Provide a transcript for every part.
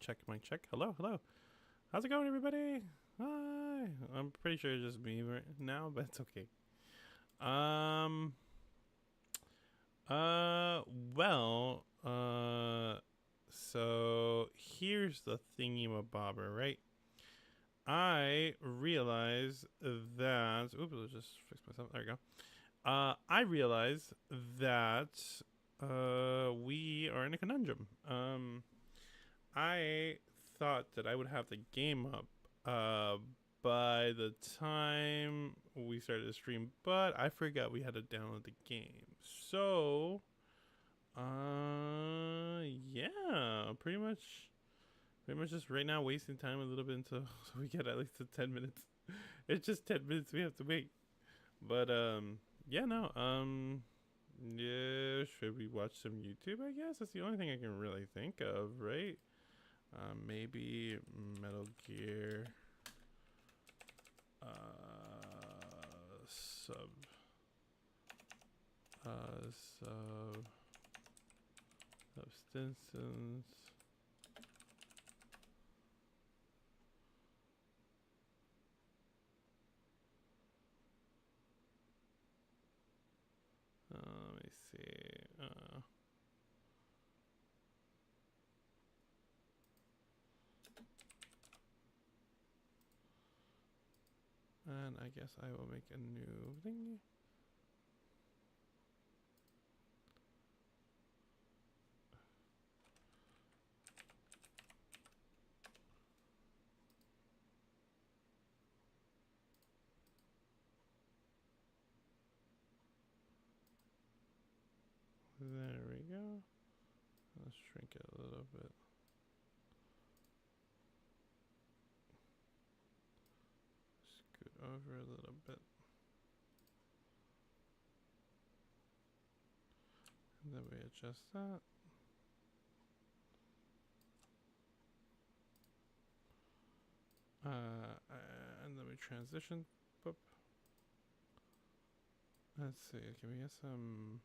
check, mic check. Hello, hello. How's it going, everybody? Hi. I'm pretty sure it's just me right now, but it's okay. Um. Well. So here's the thingy mabobber, right? I realize that. Oops, let's just fix myself. There we go. I realize that we are in a conundrum. I thought that I would have the game up by the time we started the stream, but I forgot we had to download the game. So, yeah, pretty much just right now wasting time a little bit until so we get at least to 10 minutes. It's just 10 minutes we have to wait. But yeah, no, yeah, should we watch some YouTube? I guess that's the only thing I can really think of, right? Maybe Metal Gear sub sub substances. Let me see. And I guess I will make a new thingy. There we go. Let's shrink it a little bit. Scoot over a little bit. And then we adjust that. And then we transition. Boop. Let's see. Can we get some?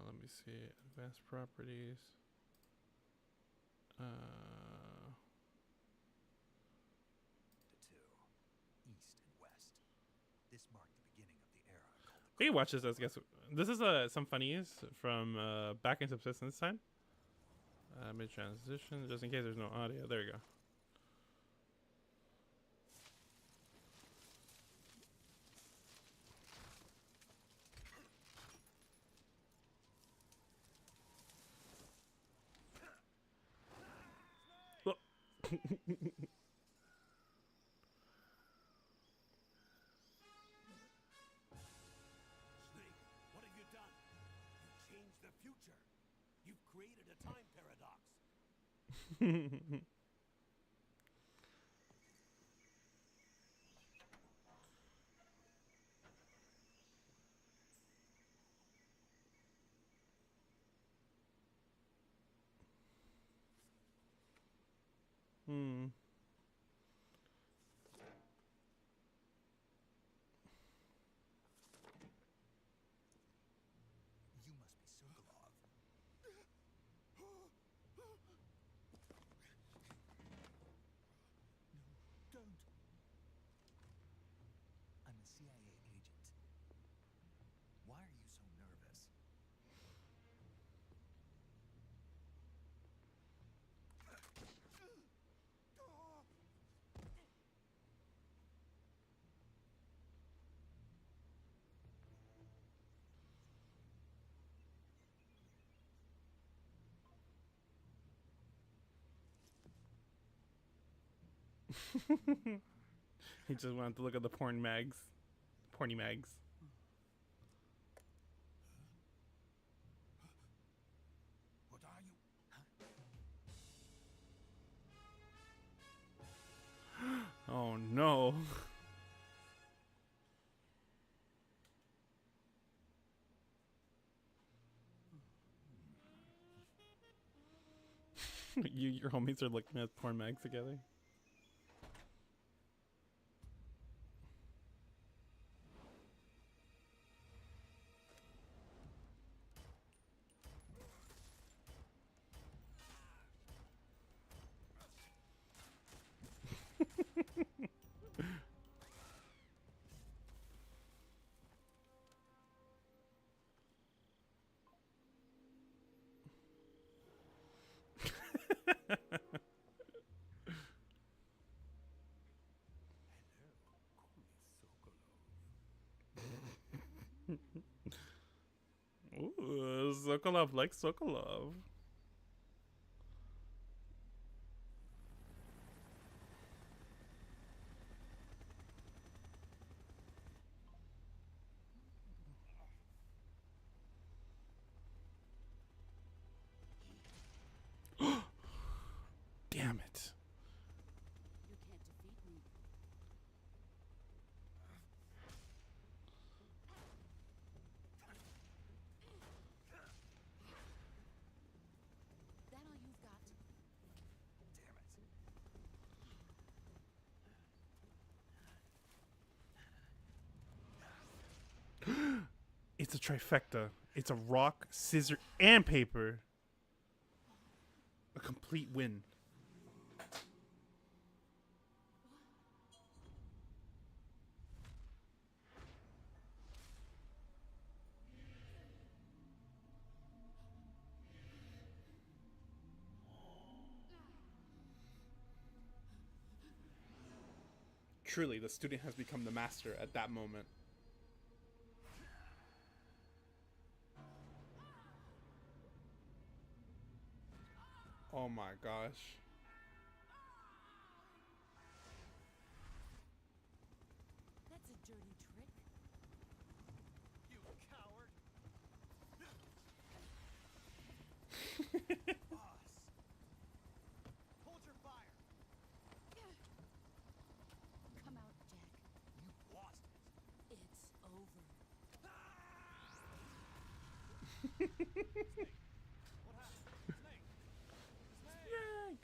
Let me see. Advanced properties. The two, east and west. This marked the beginning of the era. Hey, watch this. Guess this is some funnies from back in subsistence time. Mid transition, just in case there's no audio. There you go. Snake, what have you done? You changed the future. You've created a time paradox. Hmm. You must be Sokolov. No, don't. I'm a CIA agent. Why are you so nervous? He just wanted to look at the porn mags, porny mags. What are you? Oh no. Your homies are looking at porn mags together. Ooh, Sokolov like Sokolov. Damn it. You can't defeat me. That all you've got? Damn it. It's a trifecta. It's a rock, scissor, and paper. A complete win. Truly, the student has become the master at that moment. Oh my gosh. That's a dirty trick. You coward. Boss. Hold your fire. Come out, Jack. You lost it. It's over. What happened? Snake. Snake. Yank.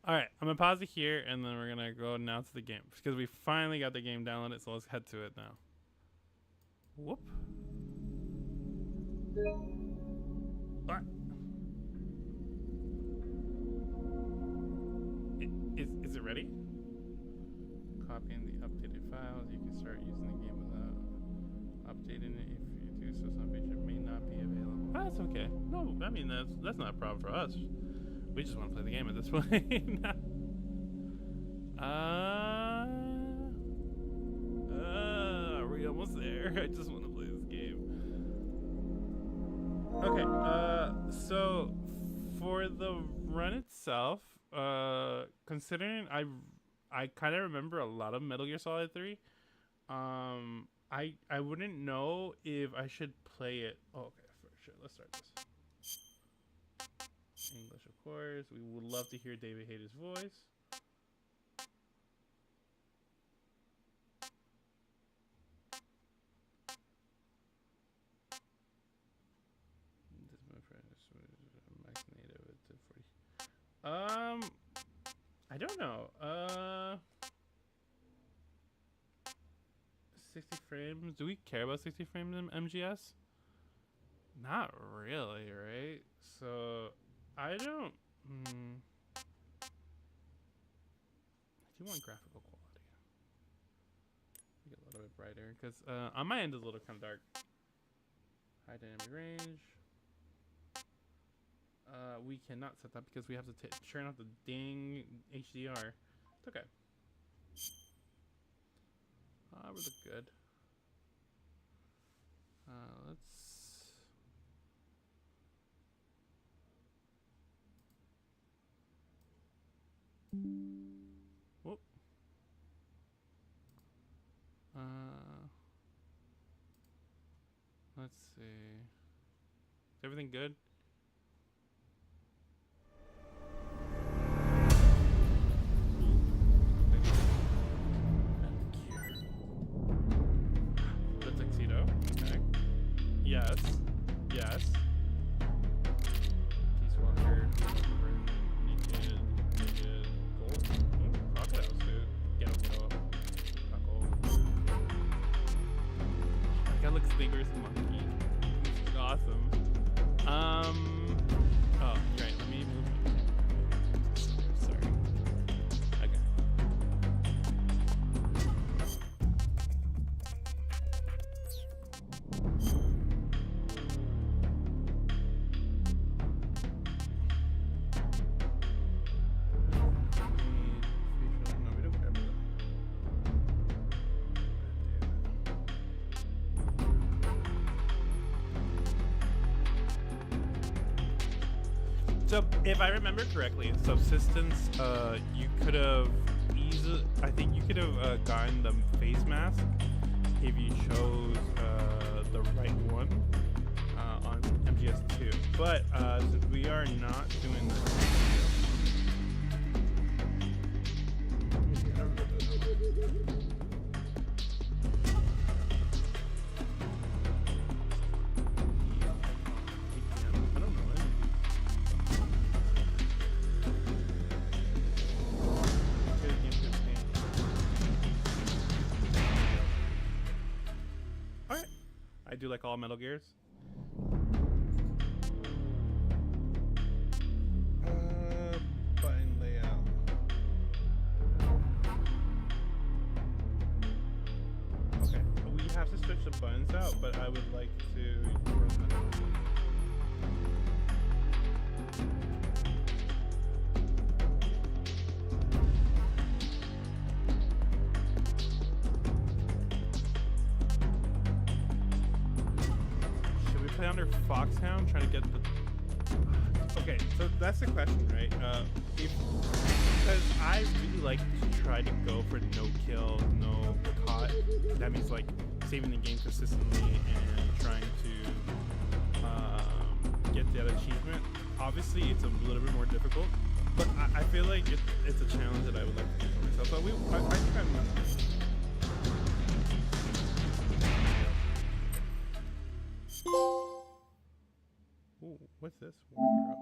All right, I'm gonna pause it here, and then we're gonna go now to the game because we finally got the game downloaded. So let's head to it now. Whoop. All right. Is it ready? Copying the updated files, you can start using the game without updating it. If you do so, some feature may not be available. Oh, that's okay. No, I mean that's not a problem for us. We just want to play the game at this point. Are we almost there? I just want to play this game. Okay, so for the run itself, considering I kind of remember a lot of Metal Gear Solid 3, I wouldn't know if I should play it. Oh, okay, for sure. Let's start this. English, of course. We would love to hear David Hayter's voice. I don't know. 60 frames. Do we care about 60 frames in MGS? Not really, right? So I don't. I do want graphical quality. Make it a little bit brighter, because on my end is a little kind of dark. High dynamic range. We cannot set that because we have to turn off the dang HDR. It's okay. We look good. Let's. Whoop. Let's see. Is everything good? The tuxedo. Okay. Yes. Yes. Peace Walker. Naked. Gold. Crocodile suit. Gecko. Taco. That guy looks bigger as a monkey. This is awesome. Oh, you're right. Let me move. Sorry. Okay. So if I remember correctly, in Subsistence, you could have easily, I think you could have gotten the face mask if you chose the right one on MGS2. But since we are not doing this, I don't remember the I don't know any. Alright. I do like all Metal Gears. Button layout. Okay. We have to switch the buttons out, but I would like to run that. Should we play under Foxhound? Try to get the. Okay, so that's the question, right? Because I really like to try to go for no kill, no caught. That means like saving the game consistently and trying to get the other achievement. Obviously, it's a little bit more difficult, but I feel like it's a challenge that I would like to do for myself. So I think I'm done. Ooh, what's this? War Hero.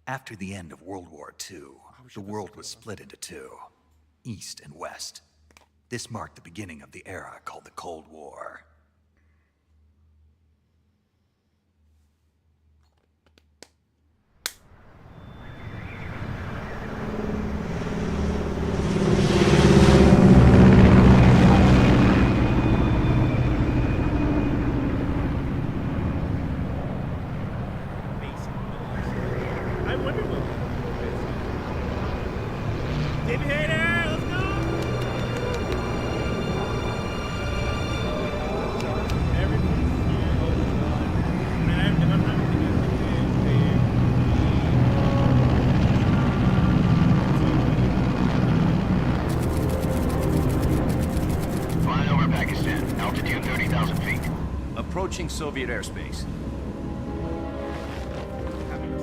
After the end of World War II, the world was split into two, East and West. This marked the beginning of the era called the Cold War. I wonder what David Hayter, let's go! Everybody's here. Oh god. Man, if I'm not Flying over Pakistan, altitude 30,000 feet. Approaching Soviet airspace.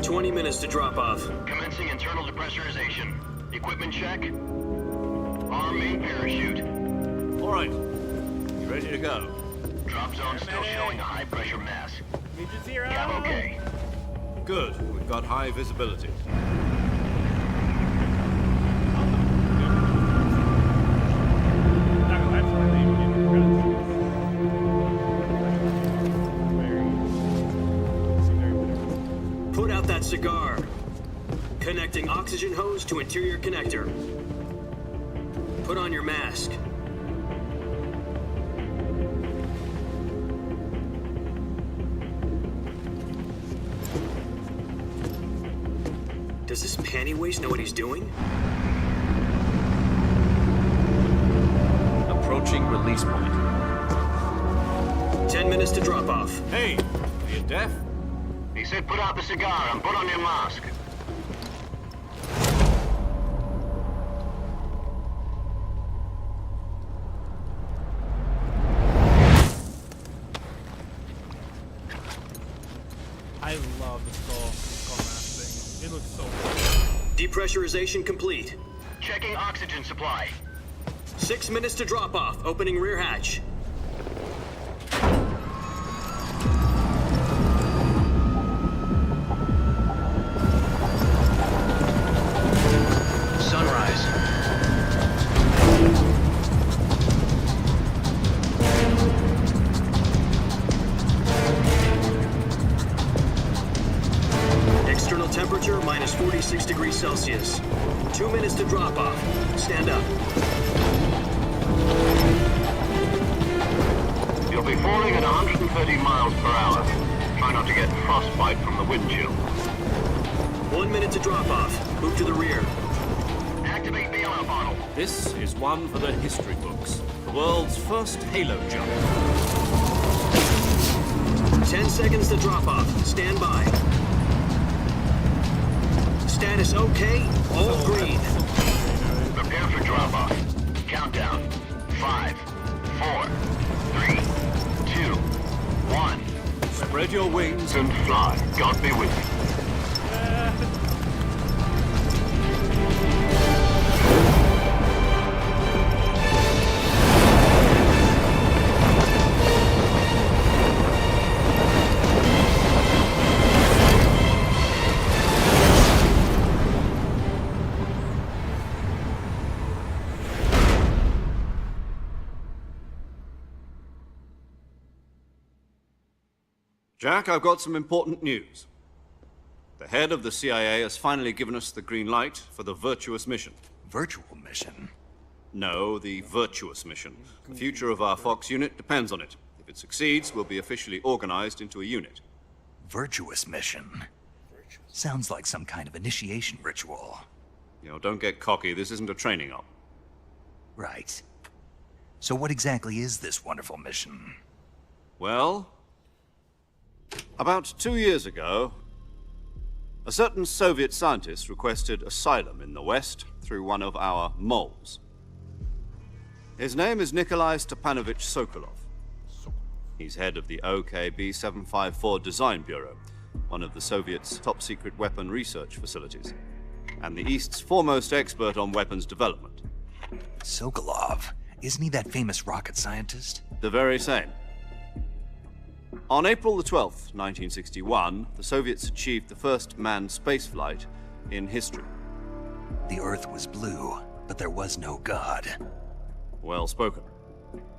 20 minutes to drop off. Commencing internal depressurization. Equipment check. Arm main parachute. All right. You ready to go? Drop zone still showing a high pressure mass. Major Zero! Cab okay. Good. We've got high visibility. Not gonna lie, I'm sorry, they even gave me credits. Put out that cigar. Connecting oxygen hose to interior connector. Put on your mask. Does this panty waste know what he's doing? Approaching release point. 10 minutes to drop off. Hey, are you deaf? He said put out the cigar and put on your mask. I love the skull mask thing. It looks so cool. Depressurization complete. Checking oxygen supply. 6 minutes to drop off. Opening rear hatch. Sunrise. External temperature minus 46 degrees Celsius. 2 minutes to drop off. Stand up. You'll be falling at 130 miles per hour. Try not to get frostbite from the wind chill. 1 minute to drop off. Move to the rear. Activate the air bottle. This is one for the history books. The world's first halo jump. 10 seconds to drop off. Stand by. Status okay. All green. Prepare for drop-off. Countdown. 5, 4, 3, 2, 1. Spread your wings And fly. God be with you. Jack, I've got some important news. The head of the CIA has finally given us the green light for the virtuous mission. Virtual mission? No, the virtuous mission. The future of our Fox unit depends on it. If it succeeds, we'll be officially organized into a unit. Virtuous mission? Sounds like some kind of initiation ritual. You know, don't get cocky. This isn't a training op. Right. So what exactly is this wonderful mission? Well, about 2 years ago, a certain Soviet scientist requested asylum in the West through one of our moles. His name is Nikolai Stepanovich Sokolov. He's head of the OKB 754 Design Bureau, one of the Soviets' top-secret weapon research facilities, and the East's foremost expert on weapons development. Sokolov? Isn't he that famous rocket scientist? The very same. On April the 12th, 1961, the Soviets achieved the first manned spaceflight in history. The Earth was blue, but there was no God. Well spoken.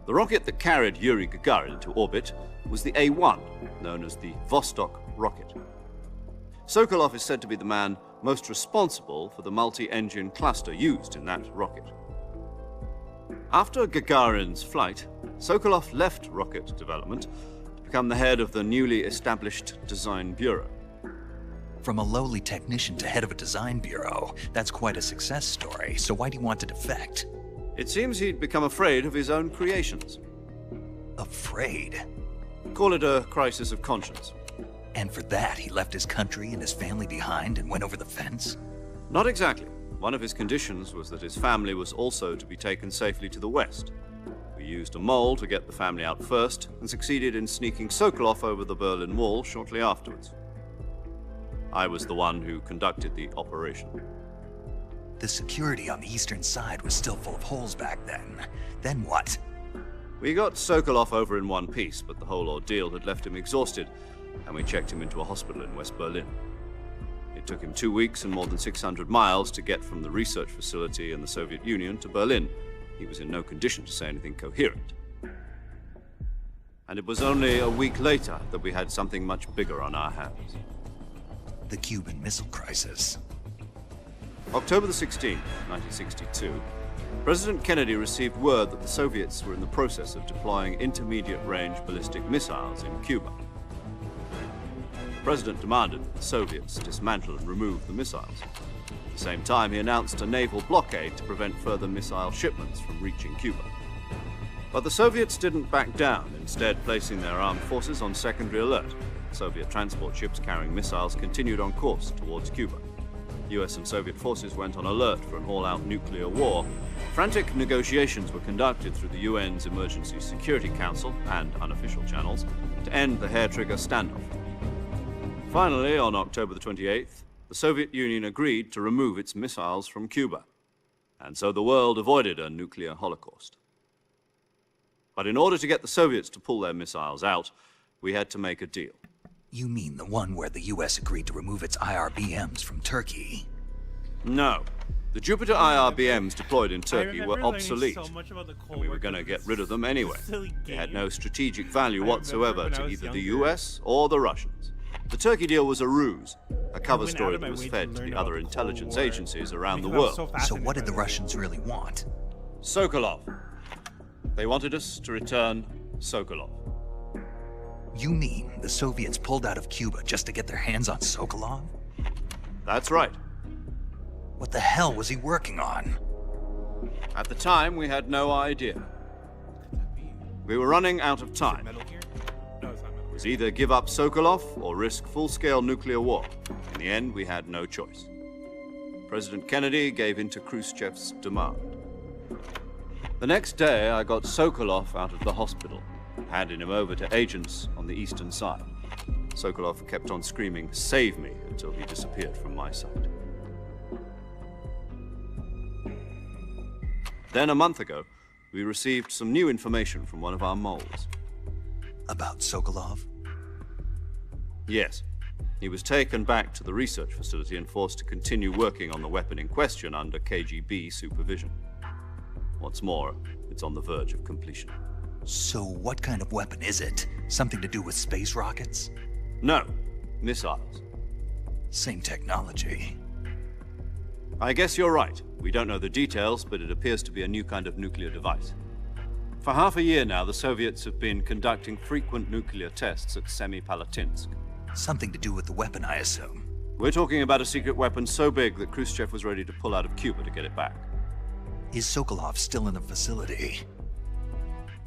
The rocket that carried Yuri Gagarin into orbit was the A-1, known as the Vostok rocket. Sokolov is said to be the man most responsible for the multi-engine cluster used in that rocket. After Gagarin's flight, Sokolov left rocket development to become the head of the newly established Design Bureau. From a lowly technician to head of a design bureau, that's quite a success story, so why do you want to defect? It seems he'd become afraid of his own creations. Afraid? Call it a crisis of conscience. And for that, he left his country and his family behind and went over the fence? Not exactly. One of his conditions was that his family was also to be taken safely to the West. We used a mole to get the family out first and succeeded in sneaking Sokolov over the Berlin Wall shortly afterwards. I was the one who conducted the operation. The security on the eastern side was still full of holes back then. Then what? We got Sokolov over in one piece, but the whole ordeal had left him exhausted, and we checked him into a hospital in West Berlin. It took him 2 weeks and more than 600 miles to get from the research facility in the Soviet Union to Berlin. He was in no condition to say anything coherent. And it was only a week later that we had something much bigger on our hands. The Cuban Missile Crisis. October the 16th, 1962, President Kennedy received word that the Soviets were in the process of deploying intermediate-range ballistic missiles in Cuba. The president demanded that the Soviets dismantle and remove the missiles. At the same time, he announced a naval blockade to prevent further missile shipments from reaching Cuba. But the Soviets didn't back down, instead placing their armed forces on secondary alert. Soviet transport ships carrying missiles continued on course towards Cuba. US and Soviet forces went on alert for an all-out nuclear war. Frantic negotiations were conducted through the UN's Emergency Security Council and unofficial channels to end the hair-trigger standoff. Finally, on October the 28th, the Soviet Union agreed to remove its missiles from Cuba. And so the world avoided a nuclear holocaust. But in order to get the Soviets to pull their missiles out, we had to make a deal. You mean the one where the US agreed to remove its IRBMs from Turkey? No. The Jupiter IRBMs deployed in Turkey were learning obsolete. So much about the Cold We War were going to because get rid of them anyway. silly They had game. no strategic value I remember whatsoever when I to was either the younger. US or the Russians. The Turkey deal was a ruse, a cover went out story of that my was way to fed to learn the about other the Cold intelligence War agencies around the because I was world. so So what fascinated did the by Russians really want? Sokolov. They wanted us to return Sokolov. You mean the Soviets pulled out of Cuba just to get their hands on Sokolov? That's right. What the hell was he working on? At the time, we had no idea. We were running out of time. Metal Gear? No, it's not Metal Gear. was either give up Sokolov or risk full-scale nuclear war. In the end, we had no choice. President Kennedy gave in to Khrushchev's demand. The next day, I got Sokolov out of the hospital, handed him over to agents on the eastern side. Sokolov kept on screaming, "Save me," until he disappeared from my sight. Then, a month ago, we received some new information from one of our moles. About Sokolov? Yes. He was taken back to the research facility and forced to continue working on the weapon in question under KGB supervision. What's more, it's on the verge of completion. So what kind of weapon is it? Something to do with space rockets? No, missiles. Same technology. I guess you're right. We don't know the details, but it appears to be a new kind of nuclear device. For half a year now, the Soviets have been conducting frequent nuclear tests at Semipalatinsk. Something to do with the weapon, I assume. We're talking about a secret weapon so big that Khrushchev was ready to pull out of Cuba to get it back. Is Sokolov still in the facility?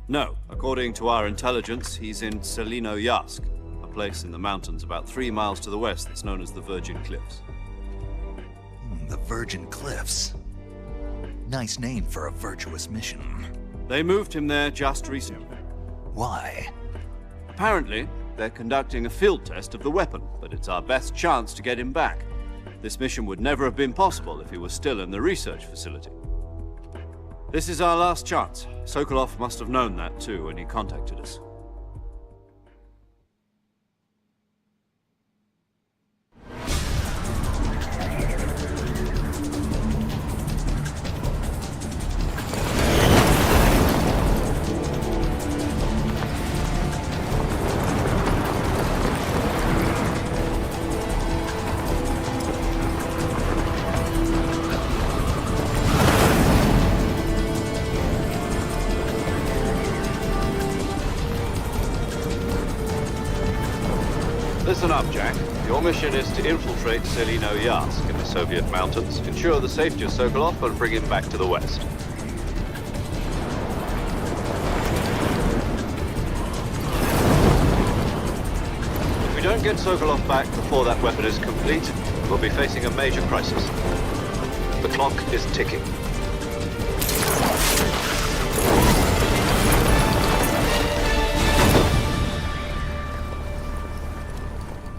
No. According to our intelligence, he's in Selino-Yarsk, a place in the mountains about 3 miles to the west that's known as the Virgin Cliffs. The Virgin Cliffs. Nice name for a virtuous mission. They moved him there just recently. Why? Apparently, they're conducting a field test of the weapon, but it's our best chance to get him back. This mission would never have been possible if he was still in the research facility. This is our last chance. Sokolov must have known that too when he contacted us. Listen up, Jack. Your mission is to infiltrate Selino-Yarsk in the Soviet mountains, ensure the safety of Sokolov, and bring him back to the west. If we don't get Sokolov back before that weapon is complete, we'll be facing a major crisis. The clock is ticking.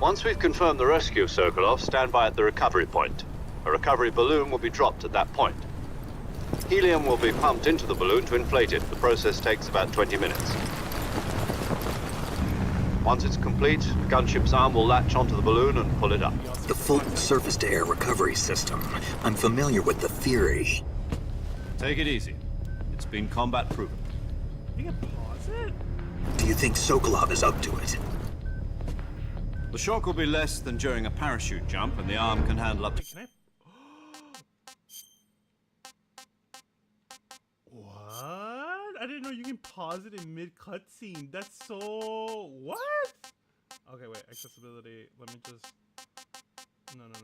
Once we've confirmed the rescue of Sokolov, stand by at the recovery point. A recovery balloon will be dropped at that point. Helium will be pumped into the balloon to inflate it. The process takes about 20 minutes. Once it's complete, the gunship's arm will latch onto the balloon and pull it up. The full surface-to-air recovery system. I'm familiar with the theory. Take it easy. It's been combat proven. You can pause it? Do you think Sokolov is up to it? The shock will be less than during a parachute jump, and the arm can handle up to... Can I? What? I didn't know you can pause it in mid cutscene. That's so... What? Okay, wait. Accessibility. Let me just... No. No.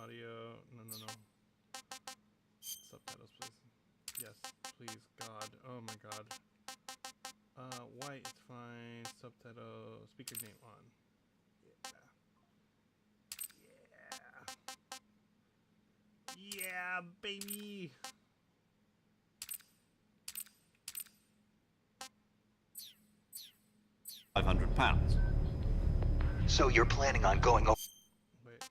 Audio. No. Subtitles, please. Yes, please. God. Oh my God. White, it's fine. Subtitle, speaker name on. Yeah, baby. £500. So you're planning on going over... Wait.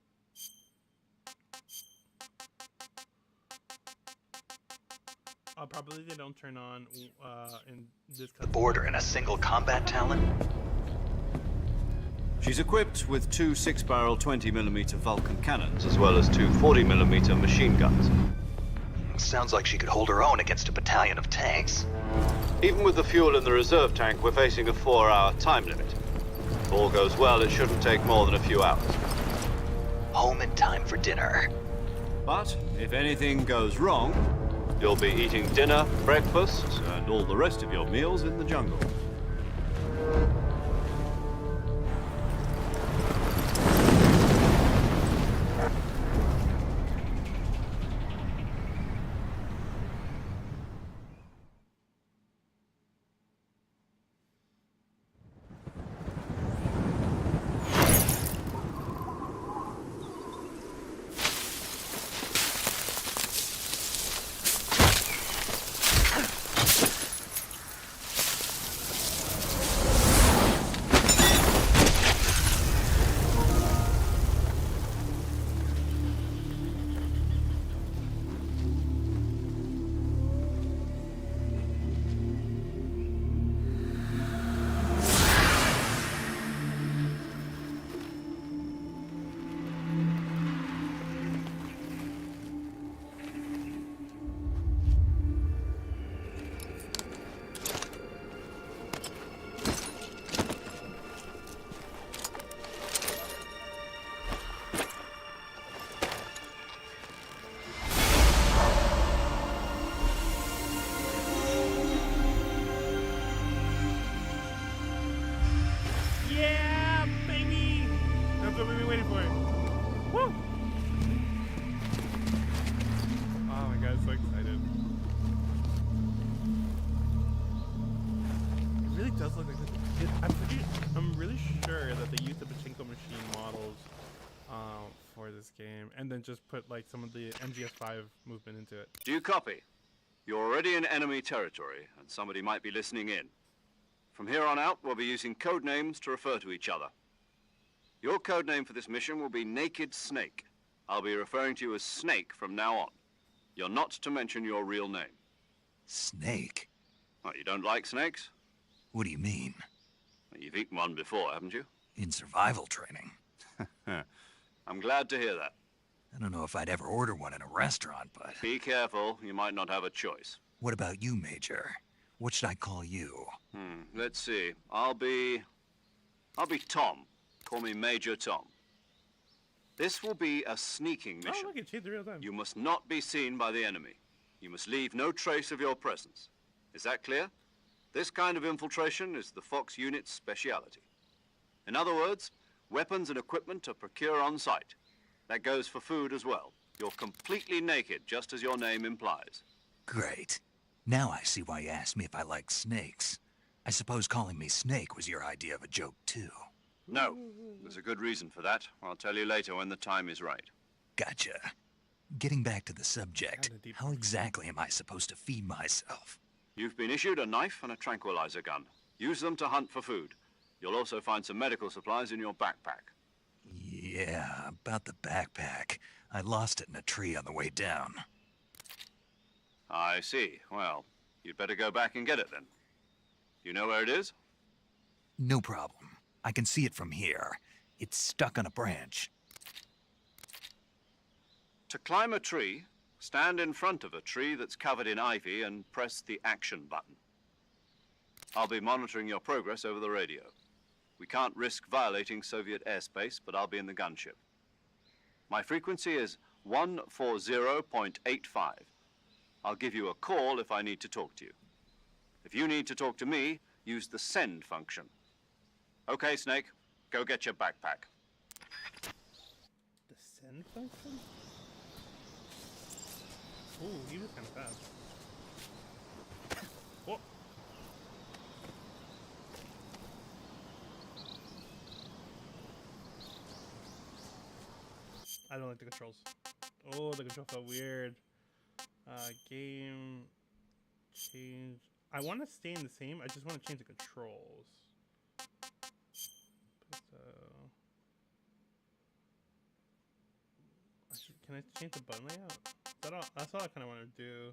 Probably they don't turn on in this the border in a single combat Talon? She's equipped with 2 6-barrel 20mm Vulcan cannons, as well as 2 40mm machine guns. Sounds like she could hold her own against a battalion of tanks. Even with the fuel in the reserve tank, we're facing a 4-hour time limit. If all goes well, it shouldn't take more than a few hours. Home in time for dinner. But if anything goes wrong, you'll be eating dinner, breakfast, and all the rest of your meals in the jungle. Woo! Oh my god, so excited. It really does look like this. I'm really sure that they used the pachinko machine models for this game, and then just put like some of the MGS5 movement into it. Do you copy? You're already in enemy territory, and somebody might be listening in. From here on out, we'll be using code names to refer to each other. Your code name for this mission will be Naked Snake. I'll be referring to you as Snake from now on. You're not to mention your real name. Snake? What, you don't like snakes? What do you mean? Well, you've eaten one before, haven't you? In survival training. I'm glad to hear that. I don't know if I'd ever order one in a restaurant, but... Be careful, you might not have a choice. What about you, Major? What should I call you? Let's see. I'll be Tom. Call me Major Tom. This will be a sneaking mission. Oh, look, it changed in real time. You must not be seen by the enemy. You must leave no trace of your presence. Is that clear? This kind of infiltration is the Fox unit's speciality. In other words, weapons and equipment are procured on site. That goes for food as well. You're completely naked, just as your name implies. Great. Now I see why you asked me if I like snakes. I suppose calling me Snake was your idea of a joke, too. No, there's a good reason for that. I'll tell you later when the time is right. Gotcha. Getting back to the subject, Kinda deep. how exactly am I supposed to feed myself? You've been issued a knife and a tranquilizer gun. Use them to hunt for food. You'll also find some medical supplies in your backpack. Yeah, about the backpack. I lost it in a tree on the way down. I see. Well, you'd better go back and get it then. You know where it is? No problem. I can see it from here. It's stuck on a branch. To climb a tree, stand in front of a tree that's covered in ivy and press the action button. I'll be monitoring your progress over the radio. We can't risk violating Soviet airspace, but I'll be in the gunship. My frequency is 140.85. I'll give you a call if I need to talk to you. If you need to talk to me, use the send function. Okay, Snake, go get your backpack. The send function? Ooh, he was kind of fast. Oh. I don't like the controls. Oh, the control felt weird. Game change. I want to stay in the same. I just want to change the controls. Can I change the button layout? That's all I kind of want to do.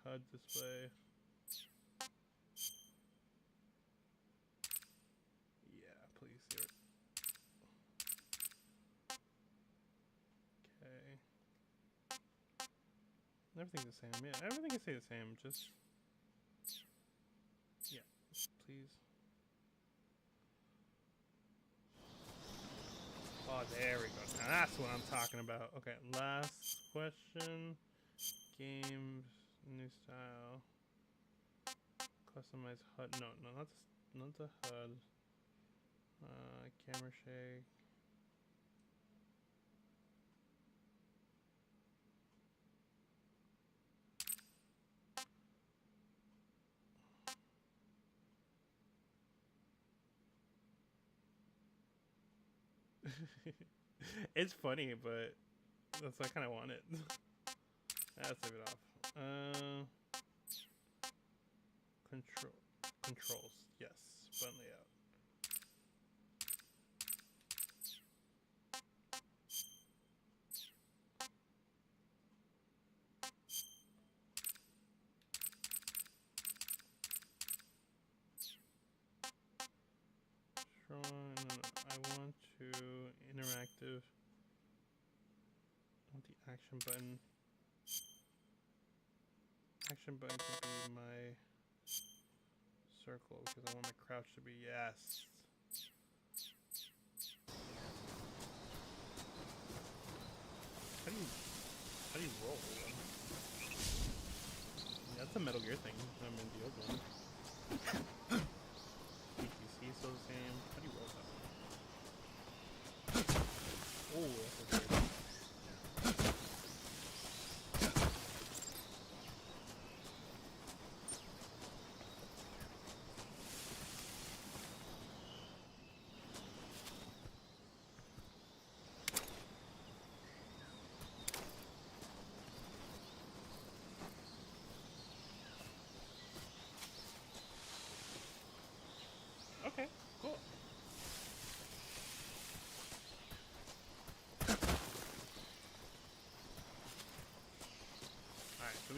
HUD display. Yeah, please do it. Okay. Everything's the same. Yeah, everything can stay the same. Just yeah, please. Oh, there we go. Now that's what I'm talking about. Okay, last question. Games, new style. Customize HUD. No, not the HUD. Camera shake. It's funny, but that's what I kind of wanted. Let's leave it off. Controls. Yes. Button layout. No, I want to interactive. I want the action button. Action button could be my circle because I want my crouch to be yes. How do you roll? Yeah, that's a Metal Gear thing. I'm in the old one. PTC still the same. How do you roll that?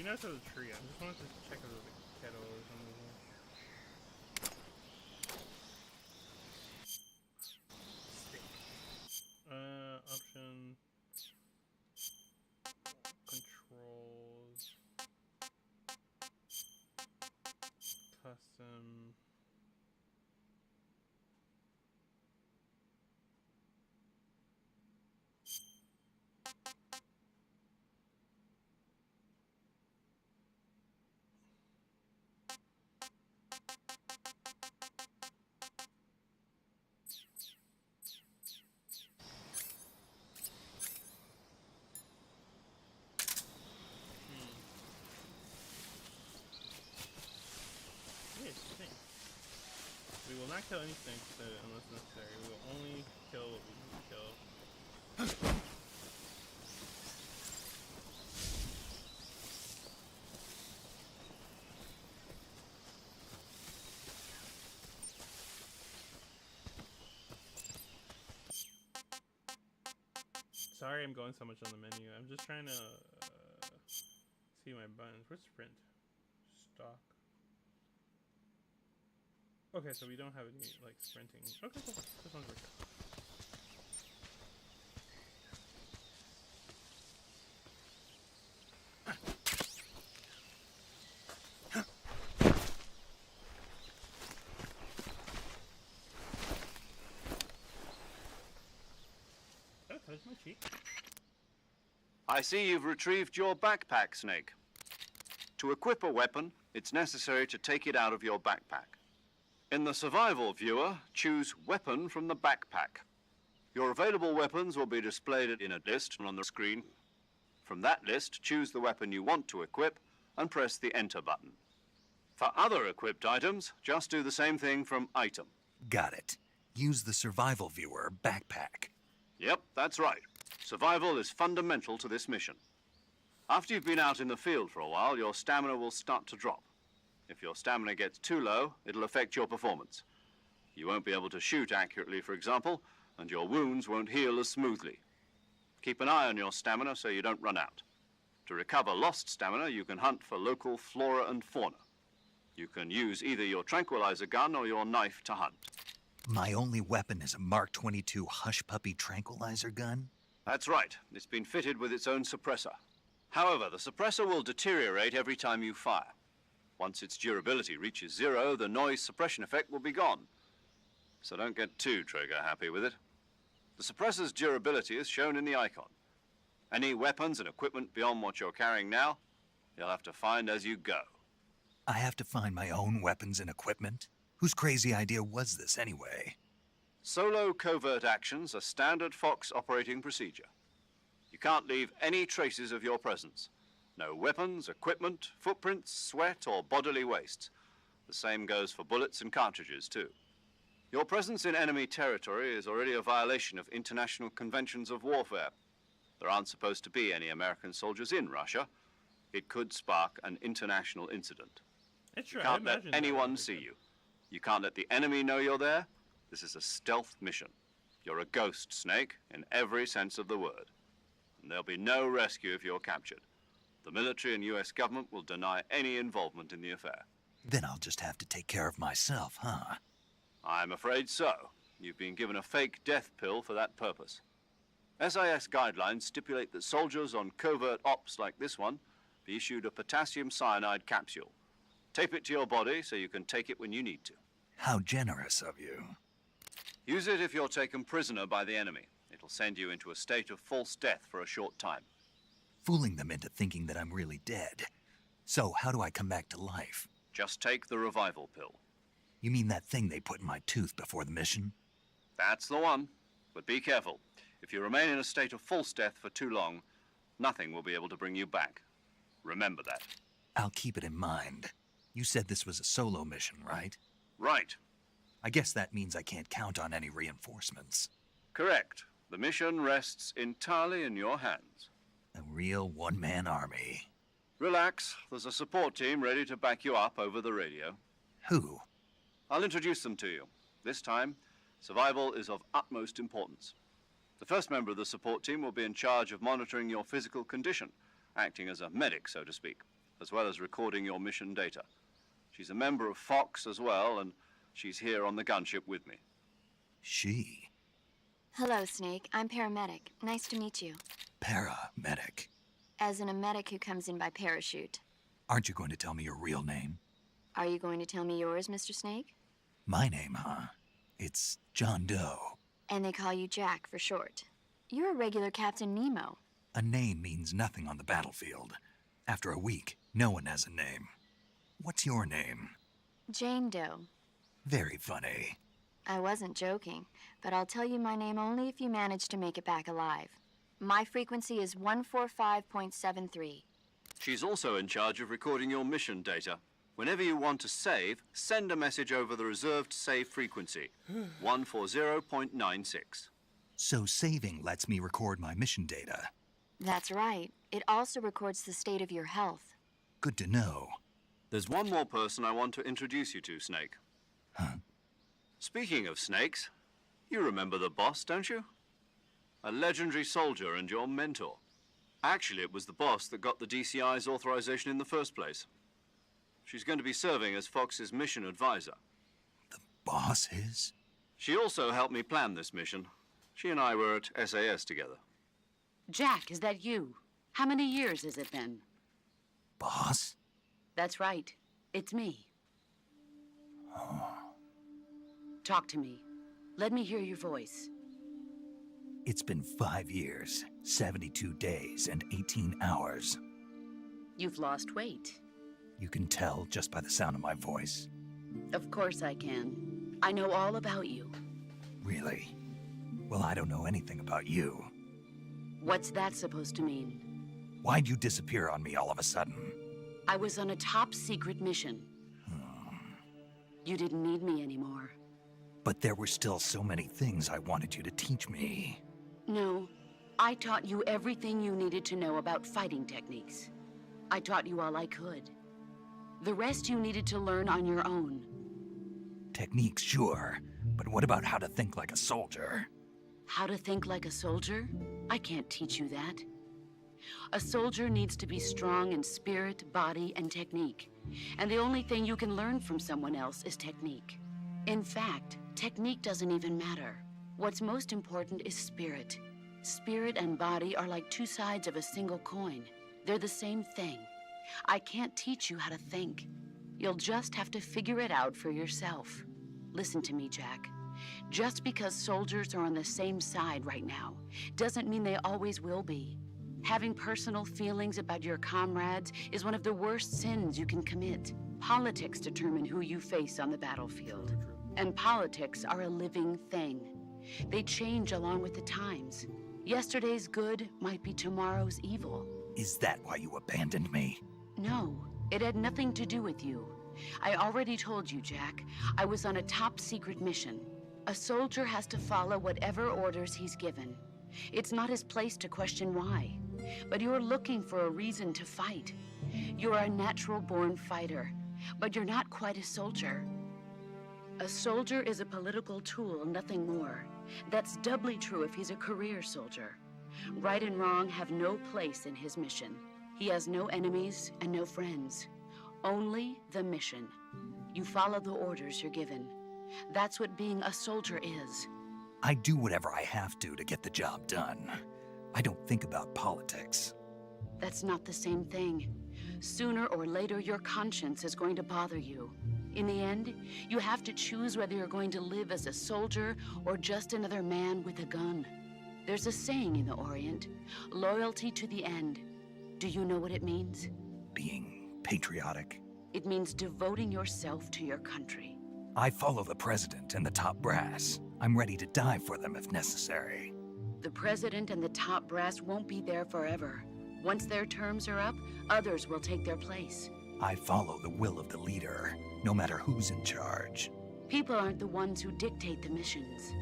know if there was a tree. I just wanted to check if there was a kettle or something. Option. Controls. Custom. We will not kill any snakes unless necessary. We will only kill what we need to kill. Sorry I'm going so much on the menu. I'm just trying to see my buttons. Where's sprint? Stock. Okay, so we don't have any, like, sprinting. Okay, cool. This one's working. Oh, touch my cheek. I see you've retrieved your backpack, Snake. To equip a weapon, it's necessary to take it out of your backpack. In the survival viewer, choose Weapon from the backpack. Your available weapons will be displayed in a list on the screen. From that list, choose the weapon you want to equip and press the Enter button. For other equipped items, just do the same thing from Item. Got it. Use the survival viewer backpack. Yep, that's right. Survival is fundamental to this mission. After you've been out in the field for a while, your stamina will start to drop. If your stamina gets too low, it'll affect your performance. You won't be able to shoot accurately, for example, and your wounds won't heal as smoothly. Keep an eye on your stamina so you don't run out. To recover lost stamina, you can hunt for local flora and fauna. You can use either your tranquilizer gun or your knife to hunt. My only weapon is a Mark 22 Hush Puppy tranquilizer gun? That's right. It's been fitted with its own suppressor. However, the suppressor will deteriorate every time you fire. Once its durability reaches 0, the noise suppression effect will be gone. So don't get too trigger-happy with it. The suppressor's durability is shown in the icon. Any weapons and equipment beyond what you're carrying now, you'll have to find as you go. I have to find my own weapons and equipment? Whose crazy idea was this anyway? Solo covert actions are standard Fox operating procedure. You can't leave any traces of your presence. No weapons, equipment, footprints, sweat, or bodily wastes. The same goes for bullets and cartridges, too. Your presence in enemy territory is already a violation of international conventions of warfare. There aren't supposed to be any American soldiers in Russia. It could spark an international incident. True. You can't let anyone see you. You can't let the enemy know you're there. This is a stealth mission. You're a ghost, Snake, in every sense of the word. And there'll be no rescue if you're captured. The military and US government will deny any involvement in the affair. Then I'll just have to take care of myself, huh? I'm afraid so. You've been given a fake death pill for that purpose. SIS guidelines stipulate that soldiers on covert ops like this one be issued a potassium cyanide capsule. Tape it to your body so you can take it when you need to. How generous of you. Use it if you're taken prisoner by the enemy. It'll send you into a state of false death for a short time. Fooling them into thinking that I'm really dead. So, how do I come back to life? Just take the revival pill. You mean that thing they put in my tooth before the mission? That's the one. But be careful. If you remain in a state of false death for too long, nothing will be able to bring you back. Remember that. I'll keep it in mind. You said this was a solo mission, right? Right. I guess that means I can't count on any reinforcements. Correct. The mission rests entirely in your hands. A real one-man army. Relax. There's a support team ready to back you up over the radio. Who? I'll introduce them to you. This time, survival is of utmost importance. The first member of the support team will be in charge of monitoring your physical condition, acting as a medic, so to speak. as well as recording your mission data. She's a member of Fox as well, and she's here on the gunship with me. She? Hello, Snake. I'm paramedic. Nice to meet you. Paramedic. As in a medic who comes in by parachute. Aren't you going to tell me your real name? Are you going to tell me yours, Mr. Snake? My name, huh? It's John Doe. And they call you Jack for short. You're a regular Captain Nemo. A name means nothing on the battlefield. After a week, no one has a name. What's your name? Jane Doe. Very funny. I wasn't joking, but I'll tell you my name only if you manage to make it back alive. My frequency is 145.73. She's also in charge of recording your mission data. Whenever you want to save, send a message over the reserved save frequency, 140.96. So saving lets me record my mission data. That's right. It also records the state of your health. Good to know. There's one more person I want to introduce you to, Snake. Huh? Speaking of snakes, you remember the boss, don't you? A legendary soldier and your mentor. Actually, it was the boss that got the DCI's authorization in the first place. She's going to be serving as Fox's mission advisor. The boss is? She also helped me plan this mission. She and I were at SAS together. Jack, is that you? How many years has it been? Boss? That's right. It's me. Oh. Talk to me. Let me hear your voice. It's been 5 years, 72 days, and 18 hours. You've lost weight. You can tell just by the sound of my voice. Of course I can. I know all about you. Really? Well, I don't know anything about you. What's that supposed to mean? Why'd you disappear on me all of a sudden? I was on a top-secret mission. You didn't need me anymore. But there were still so many things I wanted you to teach me. No, I taught you everything you needed to know about fighting techniques. I taught you all I could. The rest you needed to learn on your own. Techniques, sure. But what about how to think like a soldier? How to think like a soldier? I can't teach you that. A soldier needs to be strong in spirit, body, and technique. And the only thing you can learn from someone else is technique. In fact, technique doesn't even matter. What's most important is spirit. Spirit and body are like two sides of a single coin. They're the same thing. I can't teach you how to think. You'll just have to figure it out for yourself. Listen to me, Jack. Just because soldiers are on the same side right now doesn't mean they always will be. Having personal feelings about your comrades is one of the worst sins you can commit. Politics determine who you face on the battlefield. And politics are a living thing. They change along with the times. Yesterday's good might be tomorrow's evil. Is that why you abandoned me? No, it had nothing to do with you. I already told you, Jack. I was on a top-secret mission. A soldier has to follow whatever orders he's given. It's not his place to question why. But you're looking for a reason to fight. You're a natural-born fighter, but you're not quite a soldier. A soldier is a political tool, nothing more. That's doubly true if he's a career soldier. Right and wrong have no place in his mission. He has no enemies and no friends. Only the mission. You follow the orders you're given. That's what being a soldier is. I do whatever I have to get the job done. I don't think about politics. That's not the same thing. Sooner or later, your conscience is going to bother you. In the end, you have to choose whether you're going to live as a soldier or just another man with a gun. There's a saying in the Orient, loyalty to the end. Do you know what it means? Being patriotic. It means devoting yourself to your country. I follow the president and the top brass. I'm ready to die for them if necessary. The president and the top brass won't be there forever. Once their terms are up, others will take their place. I follow the will of the leader, no matter who's in charge. People aren't the ones who dictate the missions.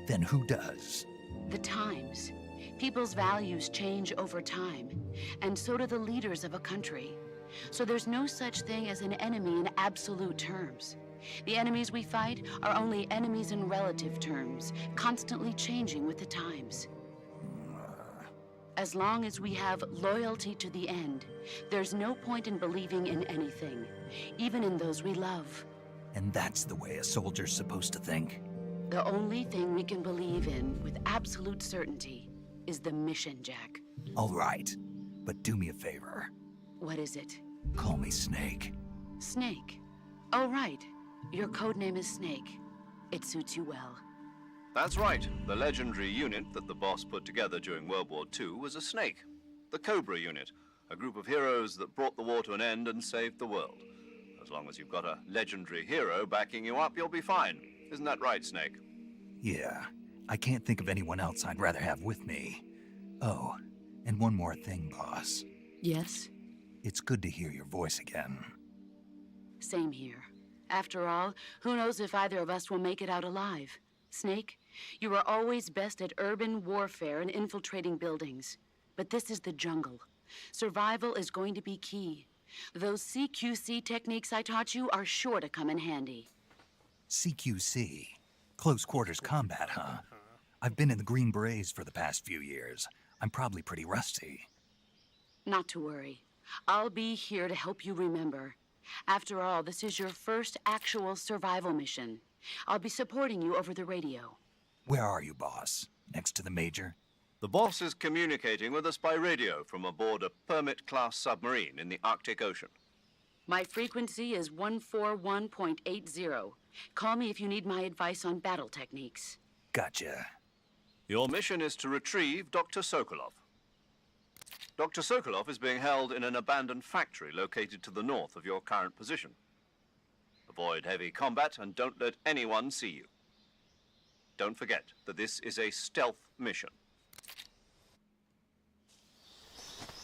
Then who does? The times. People's values change over time, and so do the leaders of a country. So there's no such thing as an enemy in absolute terms. The enemies we fight are only enemies in relative terms, constantly changing with the times. As long as we have loyalty to the end, there's no point in believing in anything, even in those we love. And that's the way a soldier's supposed to think? The only thing we can believe in with absolute certainty is the mission, Jack. All right, but do me a favor. What is it? Call me Snake. Snake. Oh, right. Your codename is Snake. It suits you well. That's right. The legendary unit that the boss put together during World War II was a snake. The Cobra unit, a group of heroes that brought the war to an end and saved the world. As long as you've got a legendary hero backing you up, you'll be fine. Isn't that right, Snake? Yeah, I can't think of anyone else I'd rather have with me. Oh, and one more thing, boss. Yes? It's good to hear your voice again. Same here. After all, who knows if either of us will make it out alive? Snake, you are always best at urban warfare and infiltrating buildings. But this is the jungle. Survival is going to be key. Those CQC techniques I taught you are sure to come in handy. CQC? Close quarters combat, huh? I've been in the Green Berets for the past few years. I'm probably pretty rusty. Not to worry. I'll be here to help you remember. After all, this is your first actual survival mission. I'll be supporting you over the radio. Where are you, boss? Next to the Major? The boss is communicating with us by radio from aboard a Permit-class submarine in the Arctic Ocean. My frequency is 141.80. Call me if you need my advice on battle techniques. Gotcha. Your mission is to retrieve Dr. Sokolov. Dr. Sokolov is being held in an abandoned factory located to the north of your current position. Avoid heavy combat and don't let anyone see you. Don't forget that this is a stealth mission.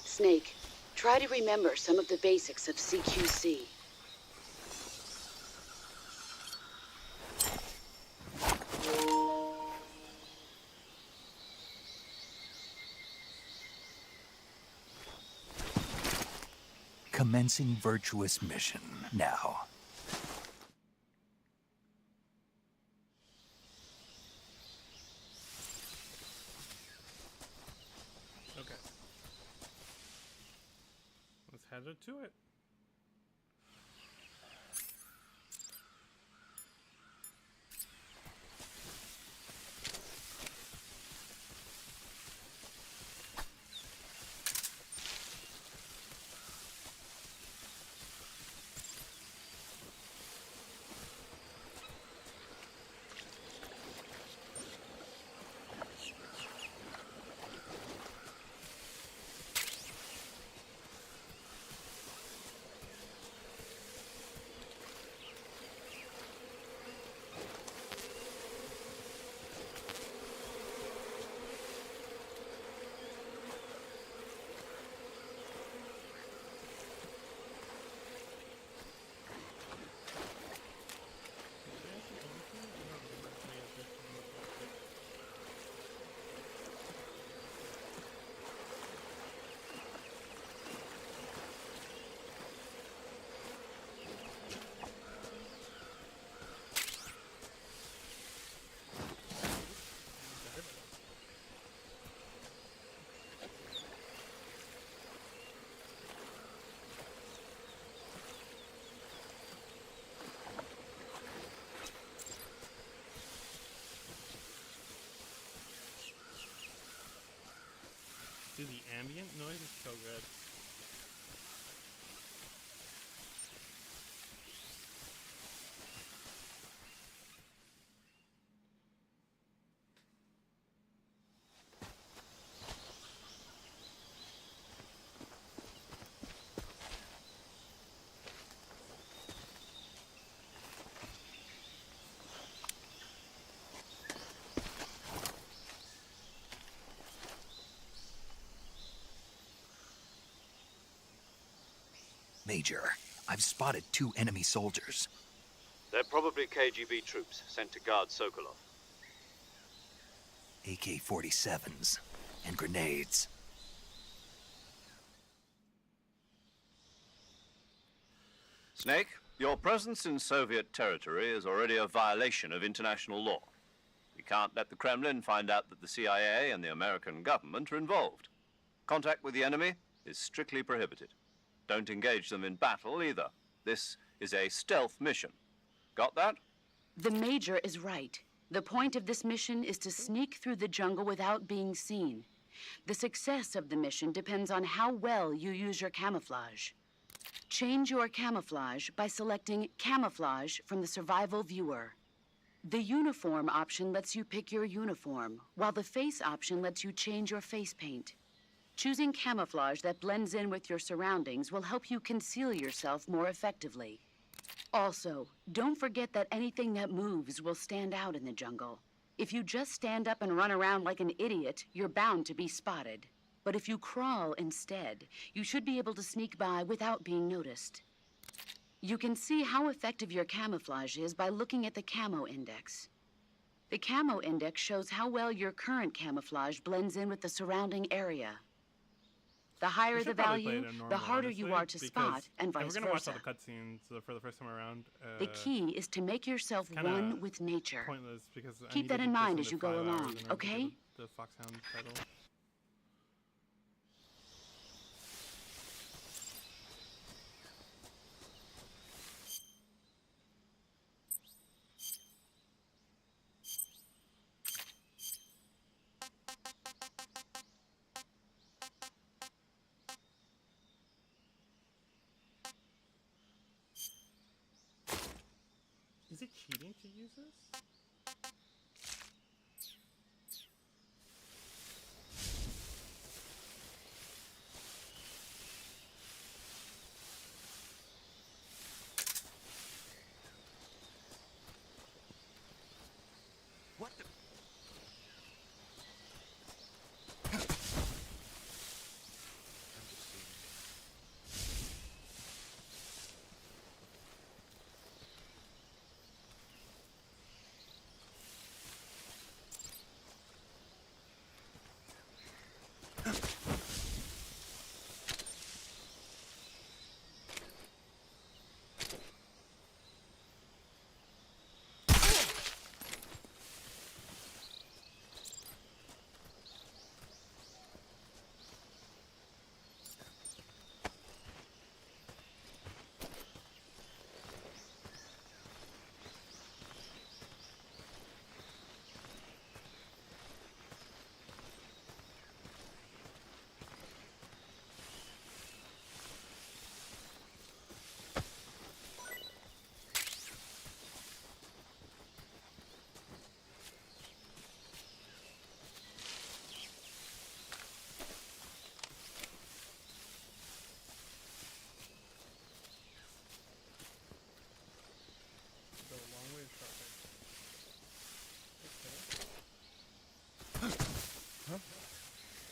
Snake, try to remember some of the basics of CQC. Commencing virtuous mission now. Okay. Let's head to it. Dude, the ambient noise is so good. Major, I've spotted 2 enemy soldiers. They're probably KGB troops sent to guard Sokolov. AK-47s and grenades. Snake, your presence in Soviet territory is already a violation of international law. We can't let the Kremlin find out that the CIA and the American government are involved. Contact with the enemy is strictly prohibited. Don't engage them in battle either. This is a stealth mission. Got that? The Major is right. The point of this mission is to sneak through the jungle without being seen. The success of the mission depends on how well you use your camouflage. Change your camouflage by selecting Camouflage from the Survival Viewer. The Uniform option lets you pick your uniform, while the Face option lets you change your face paint. Choosing camouflage that blends in with your surroundings will help you conceal yourself more effectively. Also, don't forget that anything that moves will stand out in the jungle. If you just stand up and run around like an idiot, you're bound to be spotted. But if you crawl instead, you should be able to sneak by without being noticed. You can see how effective your camouflage is by looking at the Camo Index. The Camo Index shows how well your current camouflage blends in with the surrounding area. The higher the value, the harder you are to spot, and vice versa. We're gonna watch all the cutscenes for the first time around. The key is to make yourself one with nature. Pointless because keep that in mind as you go along, okay? The Foxhound title. Is it cheating to use this? What the?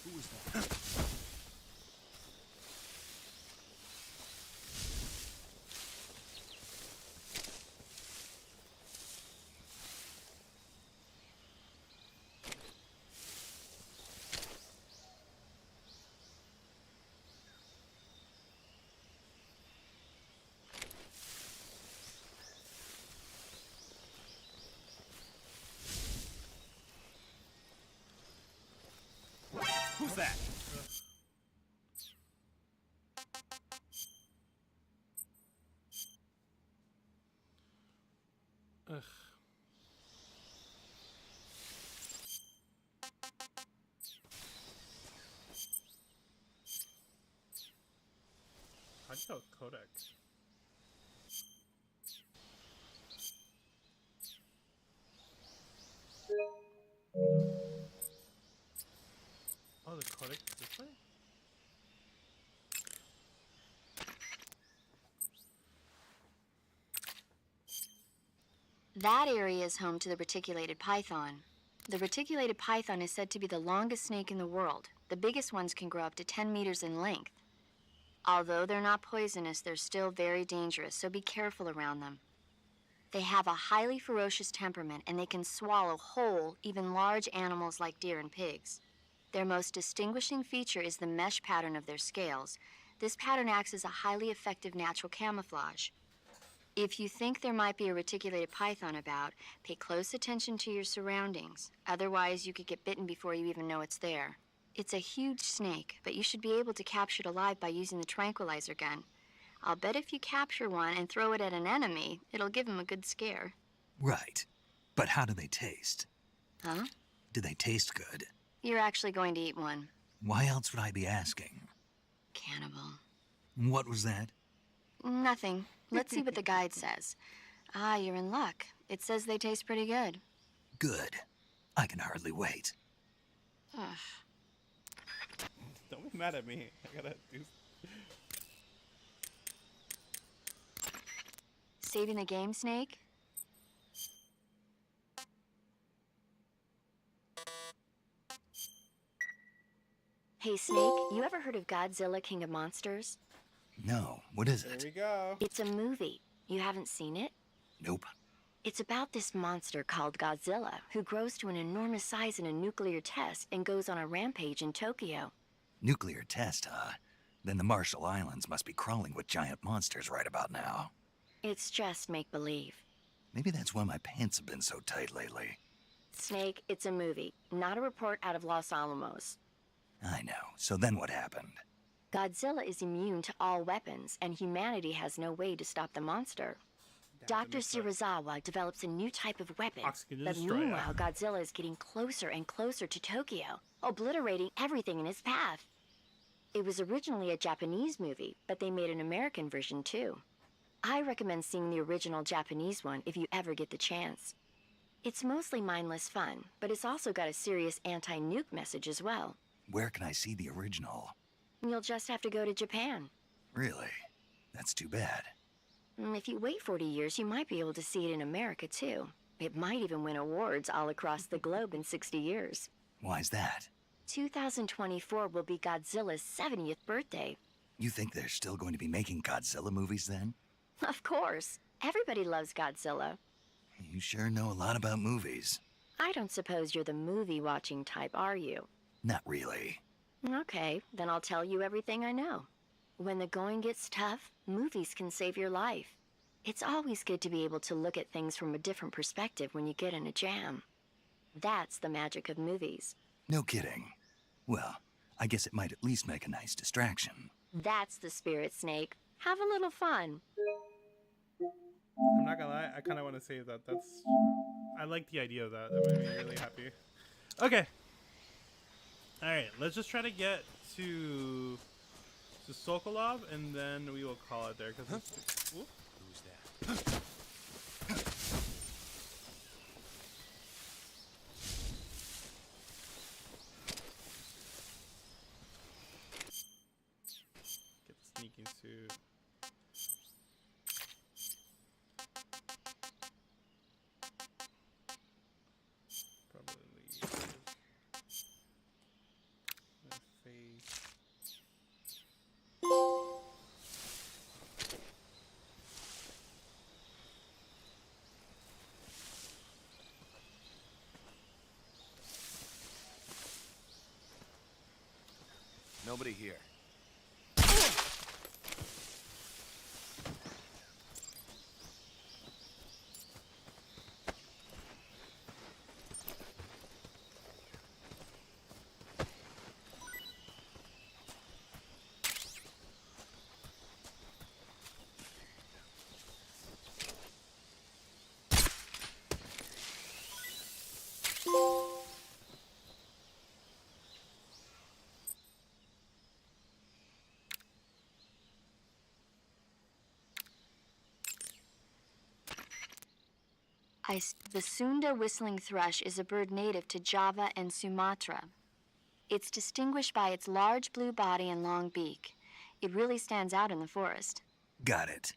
Who was that? Who's that? Ugh. How'd you know Codex? Oh, the Codex is this way? That area is home to the reticulated python. The reticulated python is said to be the longest snake in the world. The biggest ones can grow up to 10 meters in length. Although they're not poisonous, they're still very dangerous, so be careful around them. They have a highly ferocious temperament, and they can swallow whole, even large animals like deer and pigs. Their most distinguishing feature is the mesh pattern of their scales. This pattern acts as a highly effective natural camouflage. If you think there might be a reticulated python about, pay close attention to your surroundings. Otherwise, you could get bitten before you even know it's there. It's a huge snake, but you should be able to capture it alive by using the tranquilizer gun. I'll bet if you capture one and throw it at an enemy, it'll give him a good scare. Right. But how do they taste? Huh? Do they taste good? You're actually going to eat one. Why else would I be asking? Cannibal. What was that? Nothing. Let's see what the guide says. Ah, you're in luck. It says they taste pretty good. Good. I can hardly wait. Ugh. Don't be mad at me. I gotta do. Saving the game, Snake? Hey, Snake, you ever heard of Godzilla, King of Monsters? No, what is There it? we go. It's a movie. You haven't seen it? Nope. It's about this monster called Godzilla, who grows to an enormous size in a nuclear test and goes on a rampage in Tokyo. Nuclear test, huh? Then the Marshall Islands must be crawling with giant monsters right about now. It's just make-believe. Maybe that's why my pants have been so tight lately. Snake, it's a movie, not a report out of Los Alamos. I know. So then what happened? Godzilla is immune to all weapons, and humanity has no way to stop the monster. Dr. Shirazawa develops a new type of weapon, Oxygen but destroyer. meanwhile Godzilla is getting closer and closer to Tokyo, obliterating everything in his path. It was originally a Japanese movie, but they made an American version too. I recommend seeing the original Japanese one if you ever get the chance. It's mostly mindless fun, but it's also got a serious anti-nuke message as well. Where can I see the original? You'll just have to go to Japan. Really? That's too bad. If you wait 40 years, you might be able to see it in America too. It might even win awards all across the globe in 60 years. Why's that? 2024 will be Godzilla's 70th birthday. You think they're still going to be making Godzilla movies then? Of course. Everybody loves Godzilla. You sure know a lot about movies. I don't suppose you're the movie-watching type, are you? Not really. Okay, then I'll tell you everything I know. When the going gets tough, movies can save your life. It's always good to be able to look at things from a different perspective when you get in a jam. That's the magic of movies. No kidding. Well, I guess it might at least make a nice distraction. That's the spirit, Snake. Have a little fun. I'm not gonna lie, I kind of want to say that. I like the idea of that. That made me really happy. Okay. All right, let's just try to get to Sokolov, and then we will call it there. Cause Who's that? get the sneaking suit. Probably leave my face. Nobody here. The Sunda whistling thrush is a bird native to Java and Sumatra. It's distinguished by its large blue body and long beak. It really stands out in the forest. Got it.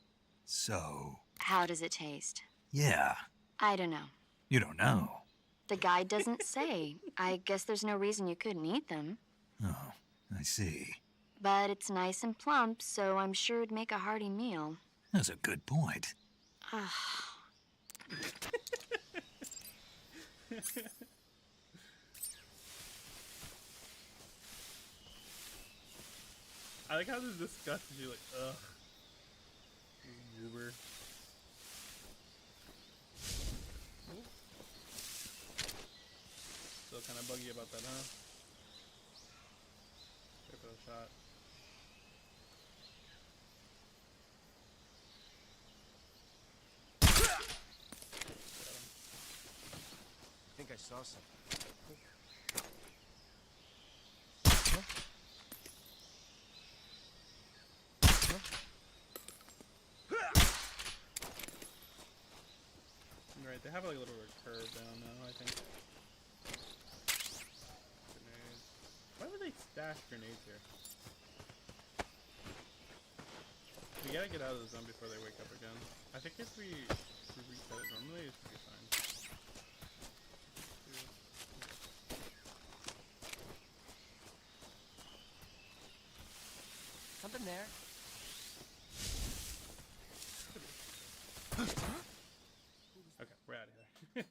So, How does it taste? yeah. I don't know. You don't know. The guide doesn't say. I guess there's no reason you couldn't eat them. Oh, I see. But it's nice and plump, so I'm sure it'd make a hearty meal. That's a good point. I like how this disgusted you, like, ugh. Goober. Still kind of buggy about that, huh? for a shot. I think I saw something. Right, they have like a little curve down now, I think. Grenades. Why would they stash grenades here? We gotta get out of the zone before they wake up again. I think if we reset it normally, it should be fine. Something there. Okay, we're out of here.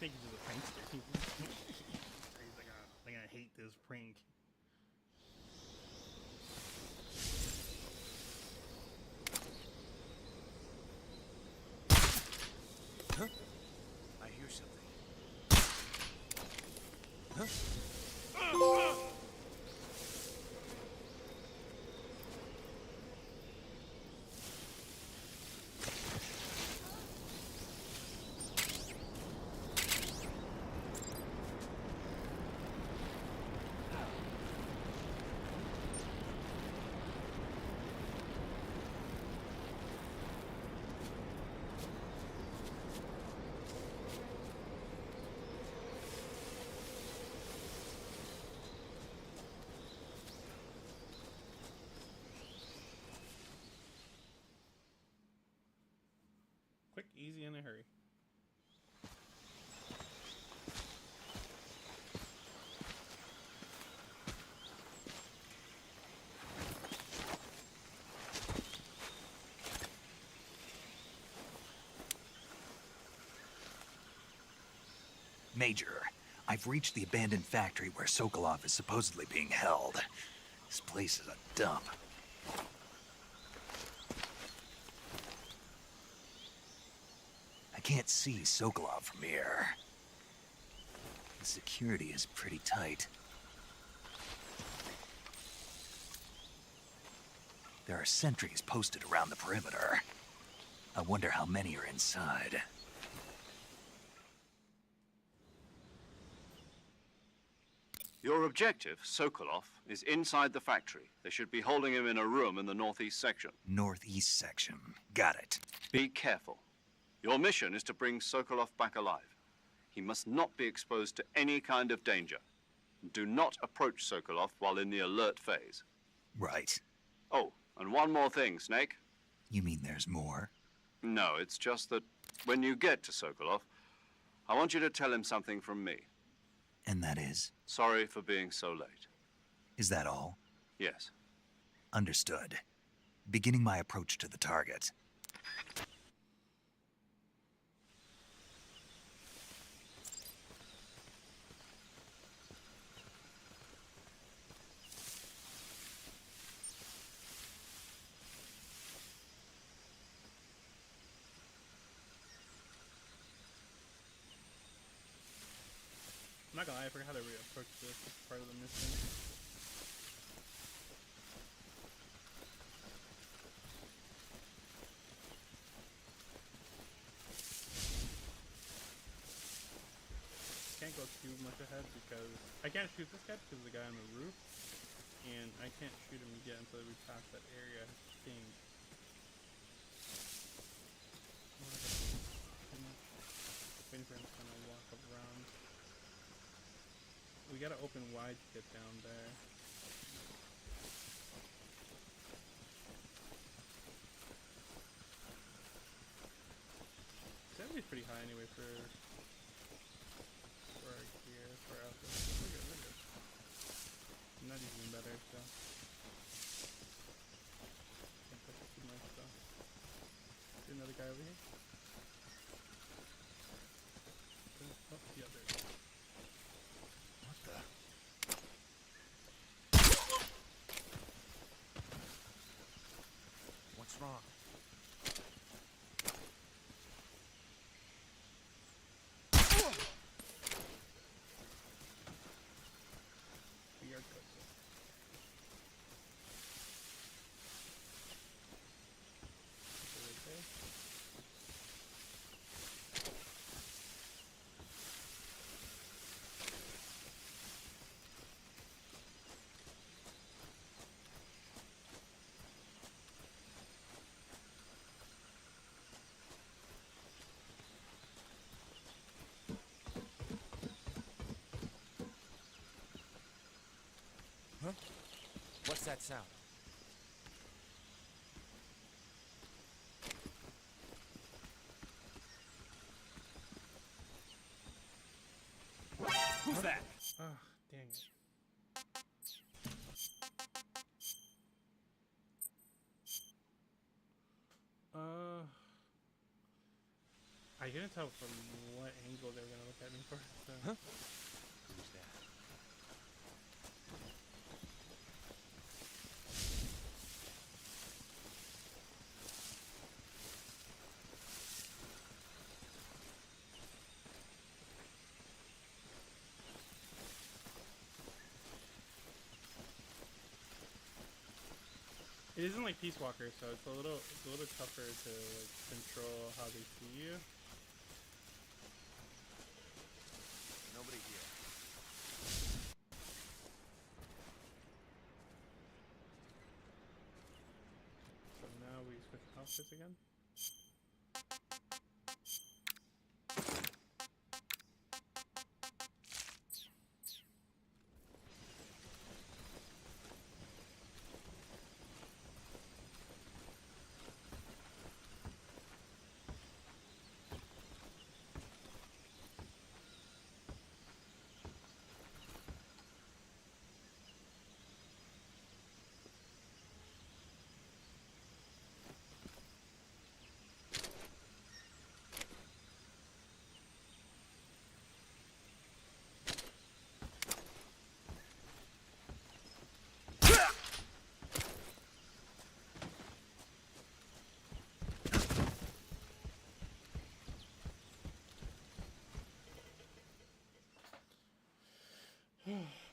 Thank you to the prankster. They're gonna hate this prank. Huh? I hear something. Huh? Quick, easy, in a hurry. Major, I've reached the abandoned factory where Sokolov is supposedly being held. This place is a dump. I can't see Sokolov from here. The security is pretty tight. There are sentries posted around the perimeter. I wonder how many are inside. Your objective, Sokolov, is inside the factory. They should be holding him in a room in the northeast section. Northeast section. Got it. Be careful. Your mission is to bring Sokolov back alive. He must not be exposed to any kind of danger. Do not approach Sokolov while in the alert phase. Right. Oh, and one more thing, Snake. You mean there's more? No, it's just that when you get to Sokolov, I want you to tell him something from me. And that is? Sorry for being so late. Is that all? Yes. Understood. Beginning my approach to the target. I'm not gonna lie, I forgot how to approach this part of the mission. Can't go too much ahead because I can't shoot this guy because of the guy on the roof, and I can't shoot him yet until we pass that area. I think. Waiting for him to kind of walk around. We gotta open wide to get down there. Seventy's pretty high anyway for our gear, for our outfit. We're good, we're good. Not even better, so. Can't touch too much stuff. wrong? We are good. Right there. Huh? What's that sound? Who's that? Ah, dang it. I couldn't tell from what angle they were gonna look at me for. So. Huh? Who's that? It isn't like Peace Walker, so it's a little tougher to like control how they see you. Nobody here. So now we switch outfits again.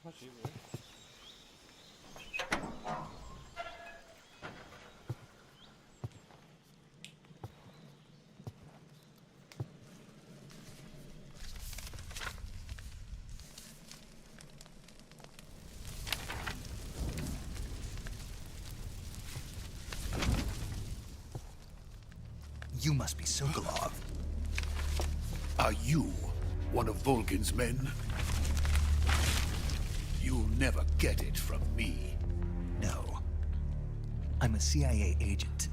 Much easier. You must be Sokolov. Are you one of Volgin's men? You'll never get it from me. No. I'm a CIA agent.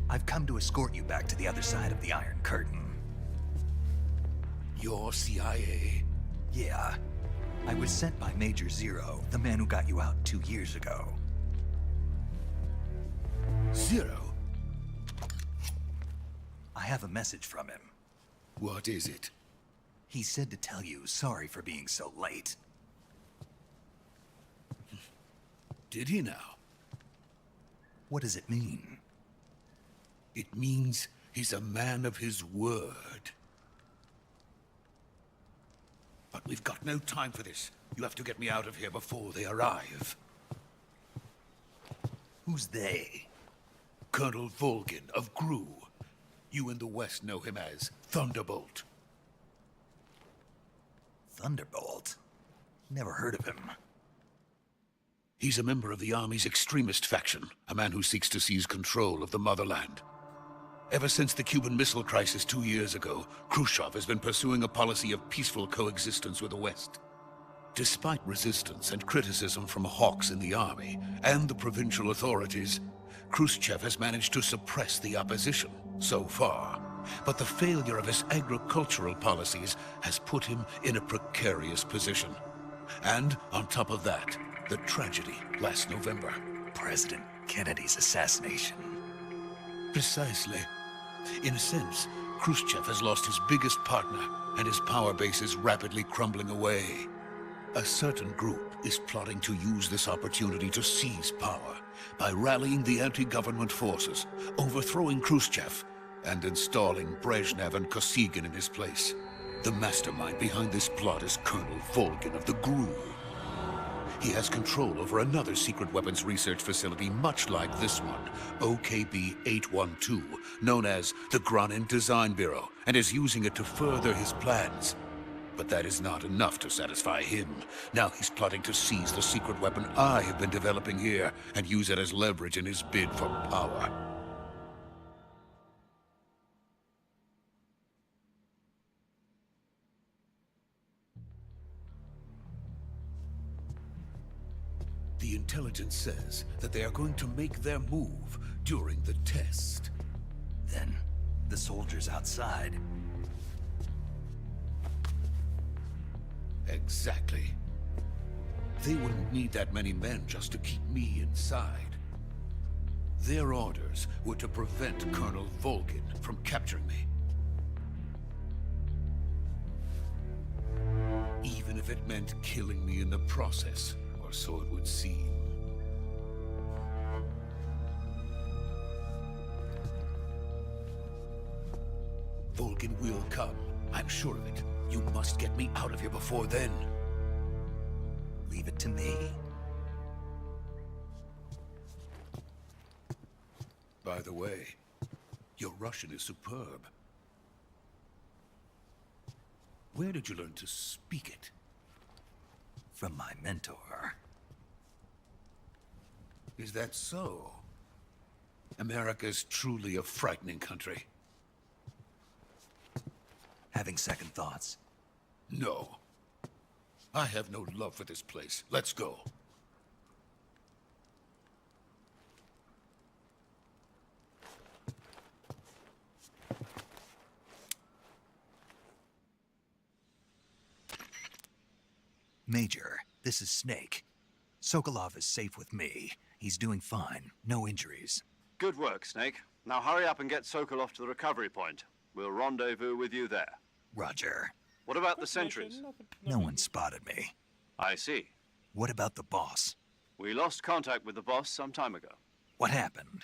I've come to escort you back to the other side of the Iron Curtain. You're CIA? Yeah. I was sent by Major Zero, the man who got you out 2 years ago. Zero? I have a message from him. What is it? He said to tell you sorry for being so late. Did he now? What does it mean? It means he's a man of his word. But we've got no time for this. You have to get me out of here before they arrive. Who's they? Colonel Volgin of Gru. You in the West know him as Thunderbolt. Thunderbolt? Never heard of him. He's a member of the Army's extremist faction, a man who seeks to seize control of the motherland. Ever since the Cuban Missile Crisis 2 years ago, Khrushchev has been pursuing a policy of peaceful coexistence with the West. Despite resistance and criticism from hawks in the army and the provincial authorities, Khrushchev has managed to suppress the opposition so far. But the failure of his agricultural policies has put him in a precarious position. And on top of that, the tragedy last November. President Kennedy's assassination. Precisely. In a sense, Khrushchev has lost his biggest partner, and his power base is rapidly crumbling away. A certain group is plotting to use this opportunity to seize power by rallying the anti-government forces, overthrowing Khrushchev, and installing Brezhnev and Kosygin in his place. The mastermind behind this plot is Colonel Volgin of the GRU. He has control over another secret weapons research facility much like this one, OKB-812, known as the Granin Design Bureau, and is using it to further his plans. But that is not enough to satisfy him. Now he's plotting to seize the secret weapon I have been developing here and use it as leverage in his bid for power. The intelligence says that they are going to make their move during the test. Then, the soldiers outside. Exactly. They wouldn't need that many men just to keep me inside. Their orders were to prevent Colonel Volgin from capturing me. Even if it meant killing me in the process, or so it would seem. Volgin will come. I'm sure of it. You must get me out of here before then. Leave it to me. By the way, your Russian is superb. Where did you learn to speak it? From my mentor. Is that so? America's truly a frightening country. Having second thoughts? No. I have no love for this place. Let's go. Major, this is Snake. Sokolov is safe with me. He's doing fine. No injuries. Good work, Snake. Now hurry up and get Sokolov to the recovery point. We'll rendezvous with you there. Roger. What about the sentries? No one spotted me. I see. What about the boss? We lost contact with the boss some time ago. What happened?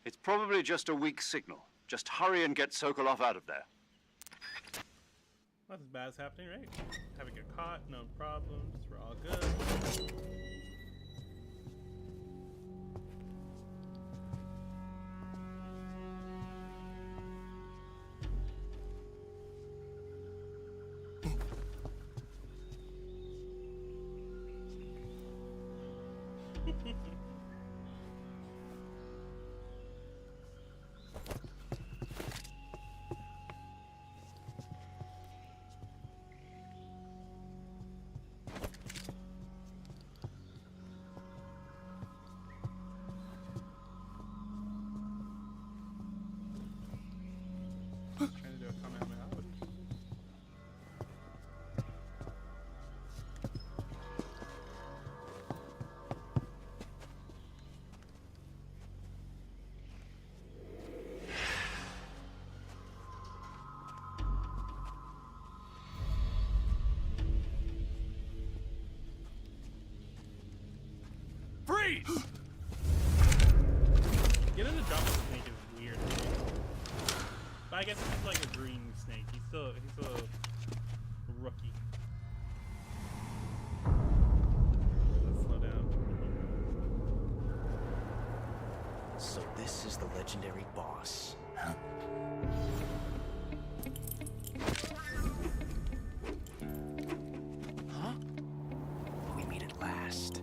It's probably just a weak signal. Just hurry and get Sokolov out of there. Nothing bad's happening, right? Haven't got caught, no problems, we're all good. Trying to do a Kamehameha. Freeze! Getting the jump on Snake is weird. But I guess he's like a green snake. He's still a rookie. Let's slow down. So this is the legendary boss. Huh? Huh? We meet at last.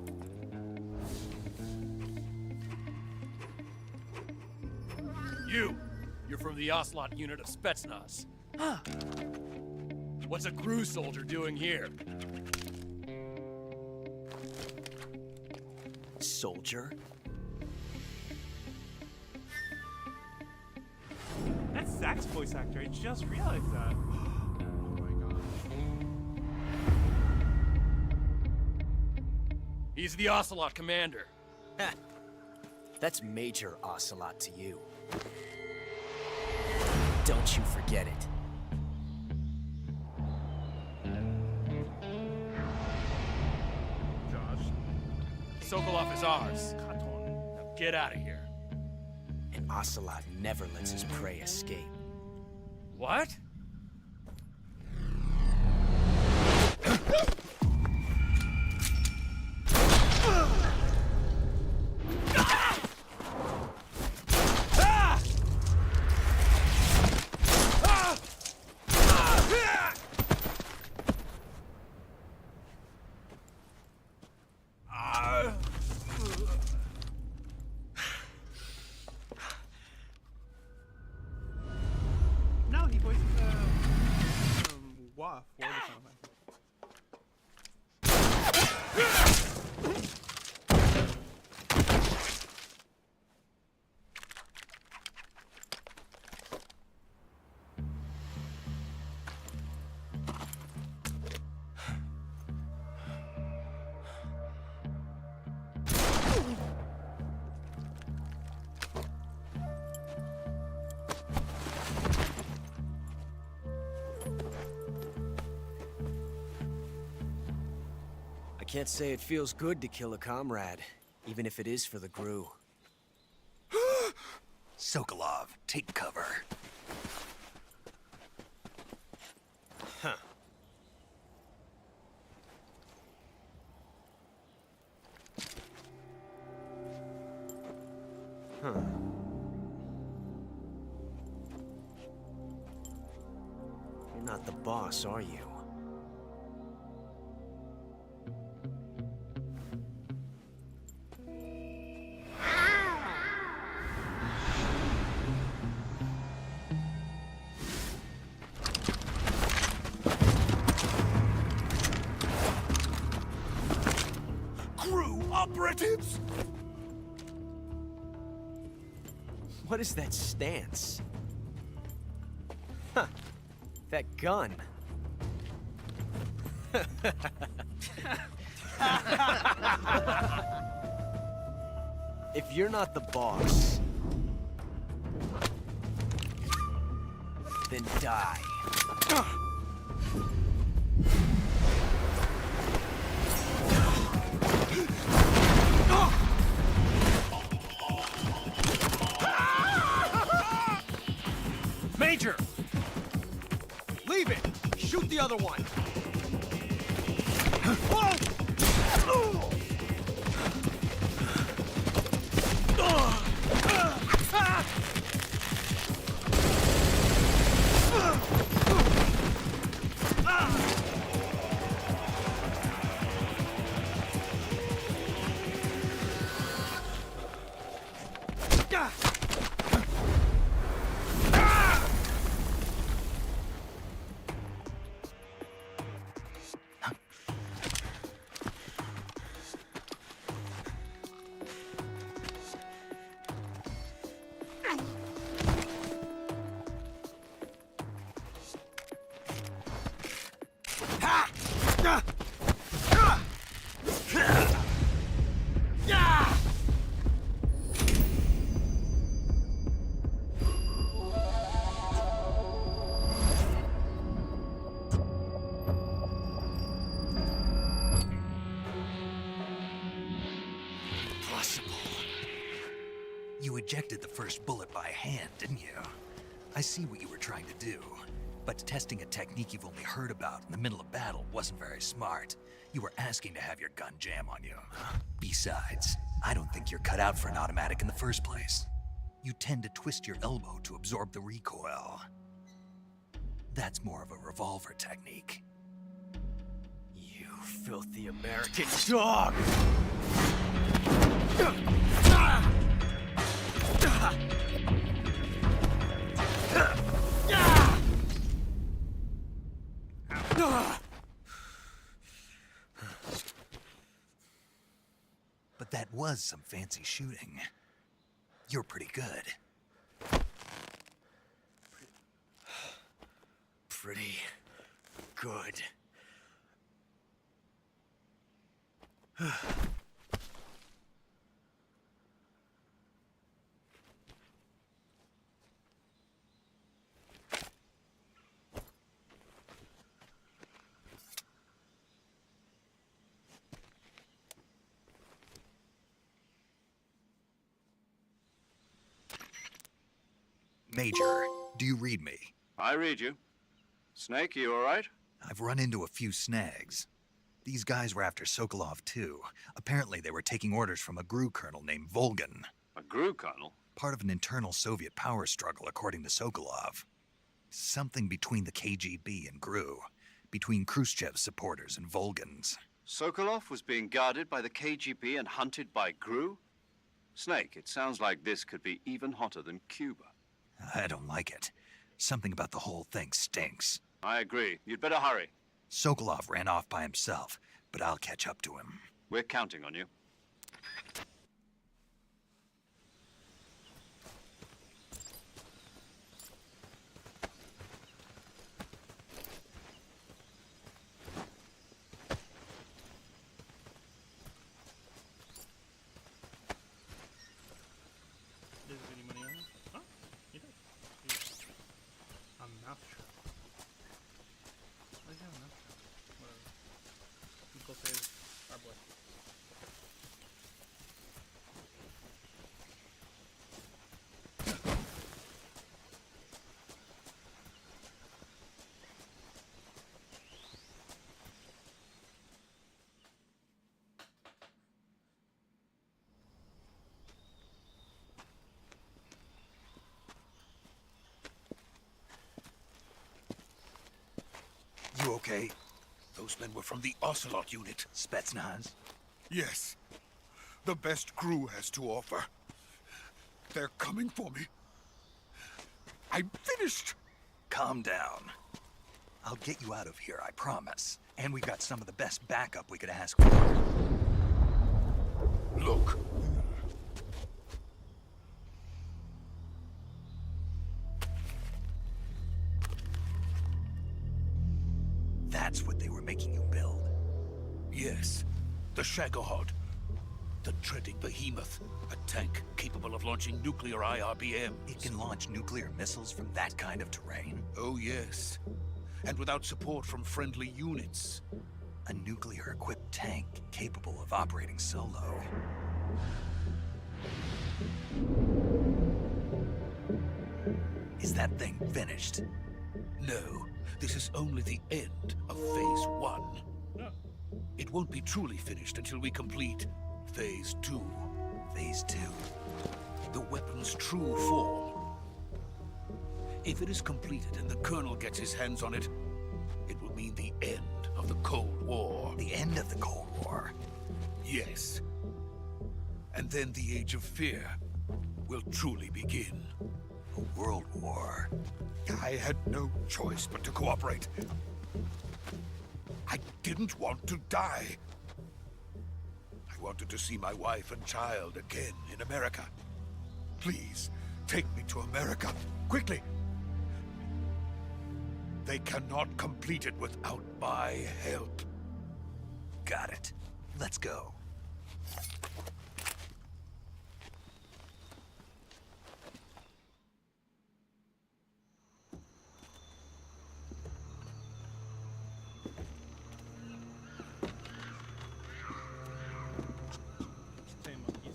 You're from the Ocelot unit of Spetsnaz. Huh. What's a GRU soldier doing here? Soldier? That's Zach's voice actor. I just realized that. Oh my gosh. He's the Ocelot commander. Ha! That's Major Ocelot to you. Don't you forget it. Sokolov is ours. Now get out of here. An ocelot never lets his prey escape. What? No, he voices Waff. What is it? I can't say it feels good to kill a comrade, even if it is for the Gru. Sokolov, take cover. Huh. Huh. You're not the boss, are you? Crew operatives! What is that stance? Huh. That gun. If you're not the boss, then die. Major! Leave it! Shoot the other one! You ejected the first bullet by hand, didn't you? I see what you were trying to do. But testing a technique you've only heard about in the middle of battle wasn't very smart. You were asking to have your gun jam on you. Besides, I don't think you're cut out for an automatic in the first place. You tend to twist your elbow to absorb the recoil. That's more of a revolver technique. You filthy American dog! But that was some fancy shooting. You're pretty good. Pretty good. Major, do you read me? I read you. Snake, you all right? I've run into a few snags. These guys were after Sokolov too. Apparently they were taking orders from a GRU colonel named Volgan. A GRU colonel? Part of an internal Soviet power struggle, according to Sokolov. Something between the KGB and GRU. Between Khrushchev's supporters and Volgan's. Sokolov was being guarded by the KGB and hunted by GRU? Snake, it sounds like this could be even hotter than Cuba. I don't like it. Something about the whole thing stinks. I agree. You'd better hurry. Sokolov ran off by himself, but I'll catch up to him. We're counting on you. Does any money on it? Oh, he does. A mousetrap. Oh, yeah, a mousetrap. Whatever. Let's go save our boy. You okay? Those men were from the Ocelot unit. Spetsnaz? Yes. The best GRU has to offer. They're coming for me. I'm finished. Calm down. I'll get you out of here, I promise. And we got some of the best backup we could ask for. Look. That's what they were making you build. Yes. The Shagohod. The dreaded behemoth. A tank capable of launching nuclear IRBMs. It can launch nuclear missiles from that kind of terrain? Oh, yes. And without support from friendly units. A nuclear-equipped tank capable of operating solo. Is that thing finished? No. This is only the end of Phase 1. It won't be truly finished until we complete Phase 2. Phase 2? The weapon's true form. If it is completed and the Colonel gets his hands on it, it will mean the end of the Cold War. The end of the Cold War? Yes. And then the Age of Fear will truly begin. A world war? I had no choice but to cooperate. I didn't want to die. I wanted to see my wife and child again in America. Please, take me to America, quickly. They cannot complete it without my help. Got it. Let's go. Same monkey,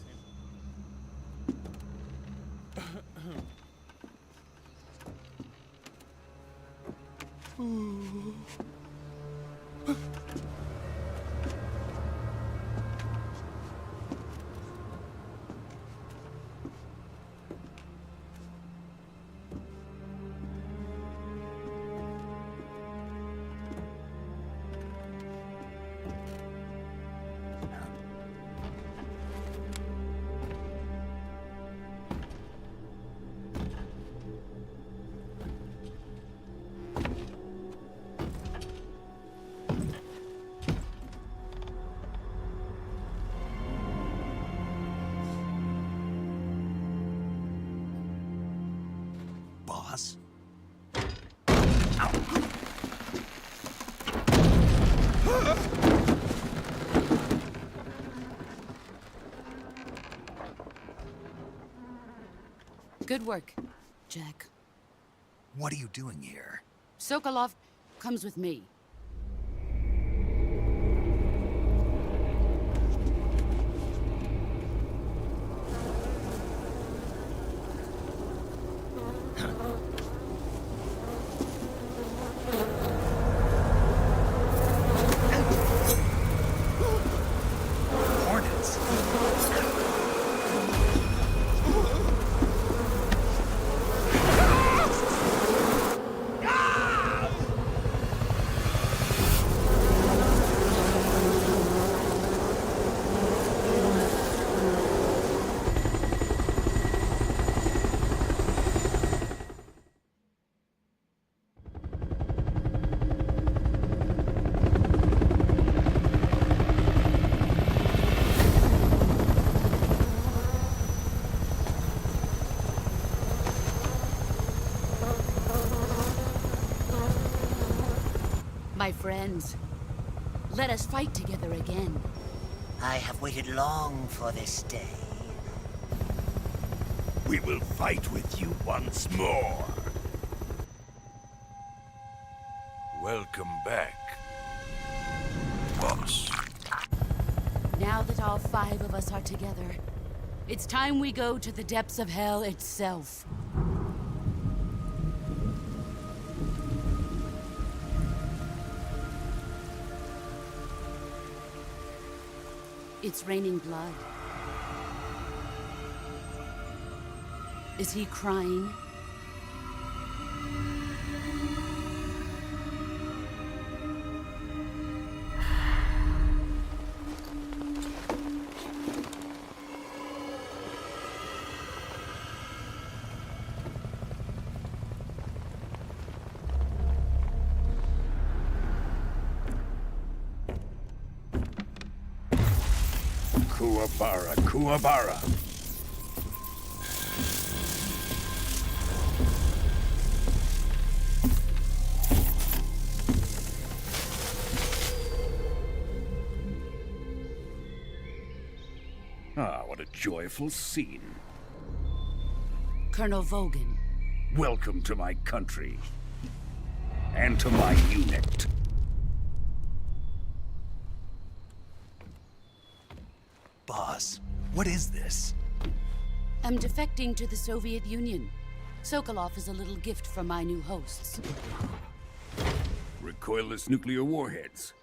Boss? Good work, Jack. What are you doing here? Sokolov comes with me. My friends, let us fight together again. I have waited long for this day. We will fight with you once more. Welcome back, boss. Now that all 5 of us are together, it's time we go to the depths of hell itself. It's raining blood. Is he crying? Kuwabara, Kuwabara. Ah, what a joyful scene. Colonel Vogan. Welcome to my country. And to my unit. Boss, what is this? I'm defecting to the Soviet Union. Sokolov is a little gift from my new hosts. Recoilless nuclear warheads.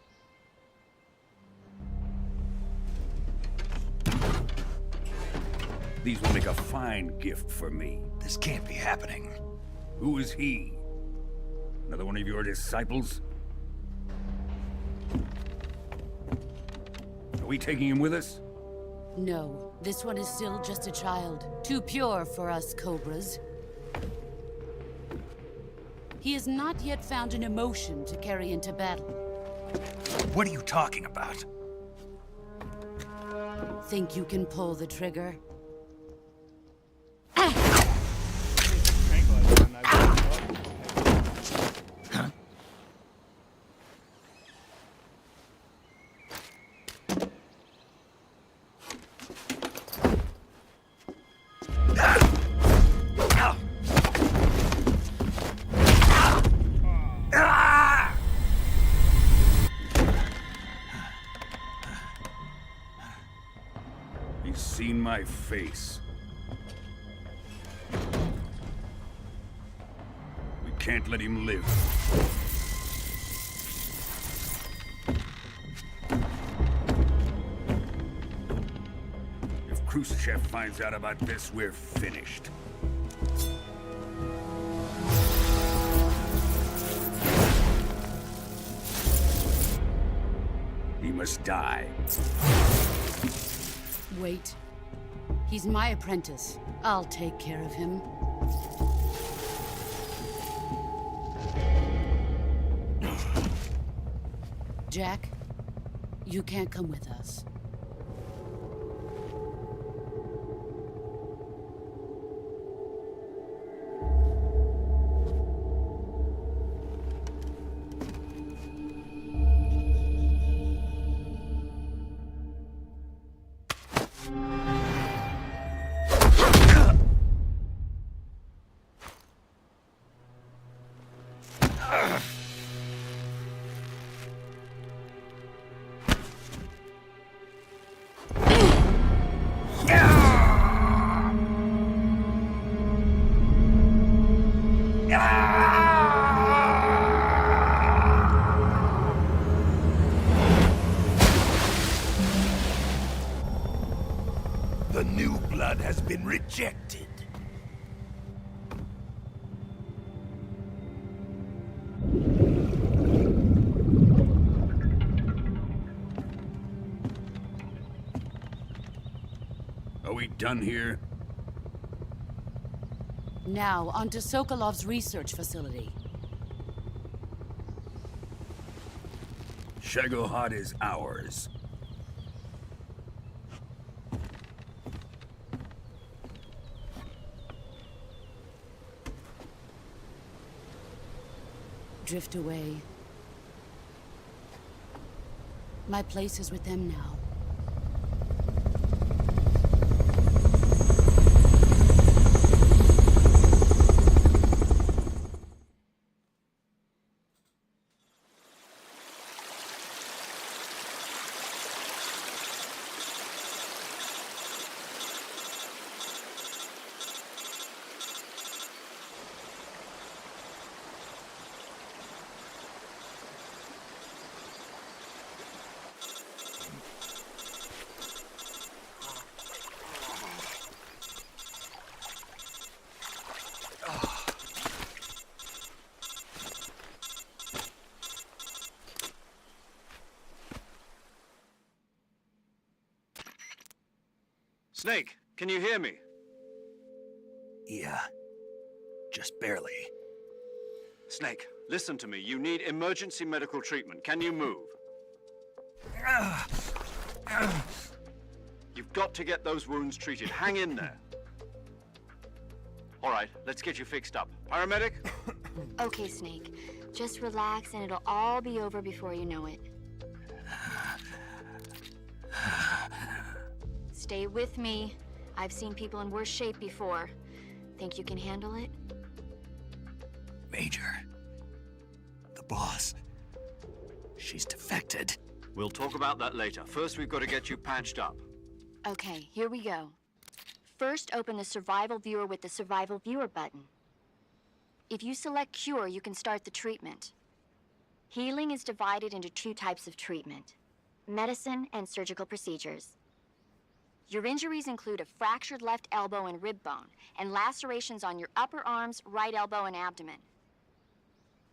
These will make a fine gift for me. This can't be happening. Who is he? Another one of your disciples? Are we taking him with us? No, this one is still just a child. Too pure for us Cobras. He has not yet found an emotion to carry into battle. What are you talking about? Think you can pull the trigger? He's seen my face. We can't let him live. If Khrushchev finds out about this, we're finished. He must die. Wait. He's my apprentice. I'll take care of him. Jack, you can't come with us. The new blood has been rejected. Are we done here? Now, onto Sokolov's research facility. Shagohod is ours. Drift away. My place is with them now. Snake, can you hear me? Yeah. Just barely. Snake, listen to me. You need emergency medical treatment. Can you move? You've got to get those wounds treated. Hang in there. All right, let's get you fixed up. Paramedic? Okay, Snake. Just relax and it'll all be over before you know it. Stay with me. I've seen people in worse shape before. Think you can handle it? Major. The boss. She's defected. We'll talk about that later. First, we've got to get you patched up. Okay, here we go. First, open the survival viewer with the survival viewer button. If you select cure, you can start the treatment. Healing is divided into 2 types of treatment: medicine and surgical procedures. Your injuries include a fractured left elbow and rib bone, and lacerations on your upper arms, right elbow, and abdomen.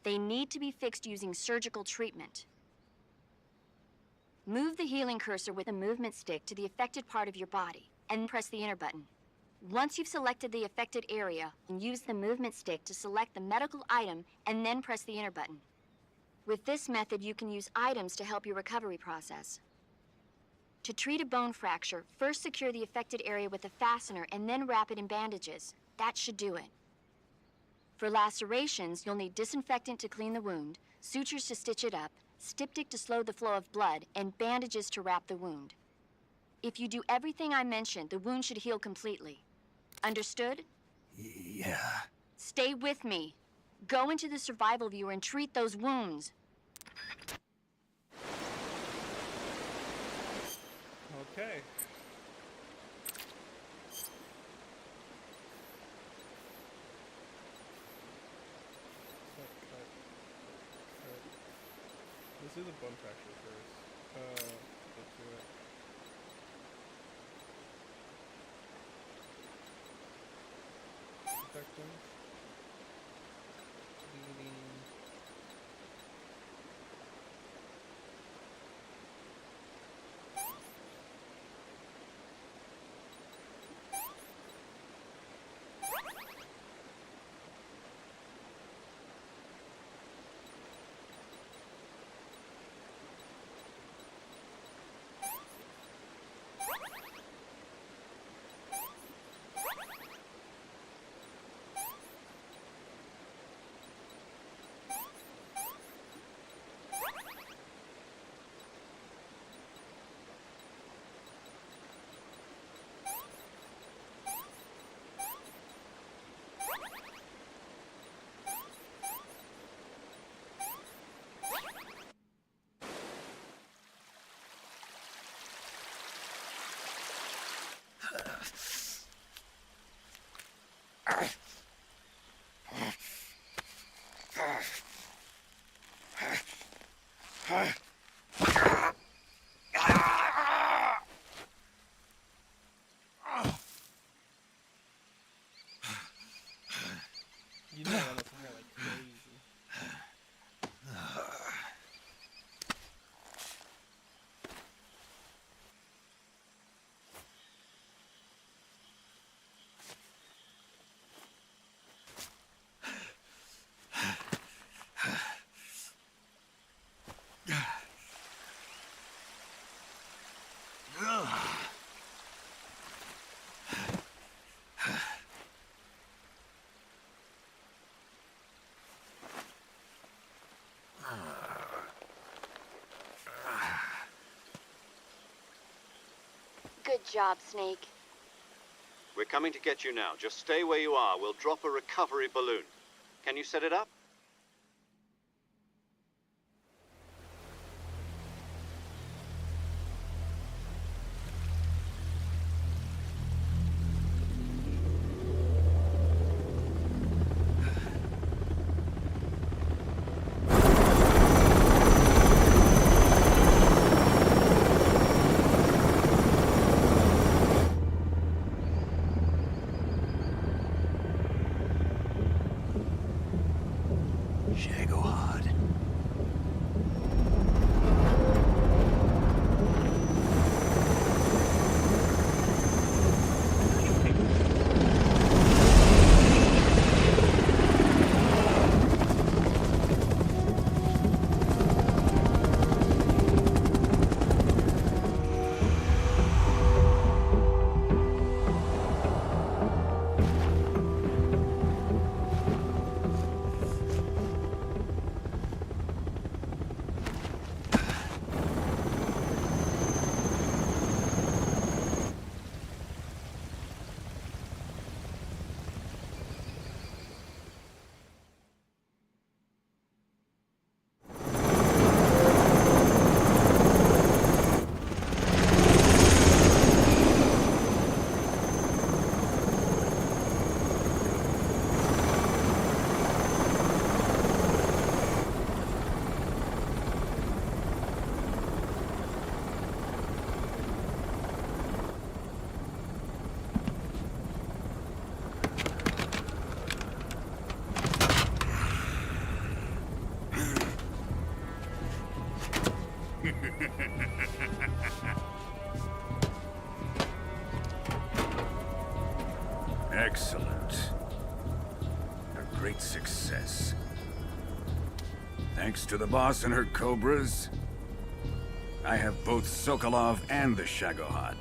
They need to be fixed using surgical treatment. Move the healing cursor with a movement stick to the affected part of your body, and press the enter button. Once you've selected the affected area, use the movement stick to select the medical item, and then press the enter button. With this method, you can use items to help your recovery process. To treat a bone fracture, first secure the affected area with a fastener and then wrap it in bandages. That should do it. For lacerations, you'll need disinfectant to clean the wound, sutures to stitch it up, styptic to slow the flow of blood, and bandages to wrap the wound. If you do everything I mentioned, the wound should heal completely. Understood? Yeah. Stay with me. Go into the survival viewer and treat those wounds. Okay. Let's do the bone fracture first. Let's do it. Infecting. Bleeding. You know that must hurt like crazy. Good job, Snake. We're coming to get you now. Just stay where you are. We'll drop a recovery balloon. Can you set it up? Excellent. A great success. Thanks to the boss and her cobras, I have both Sokolov and the Shagohod.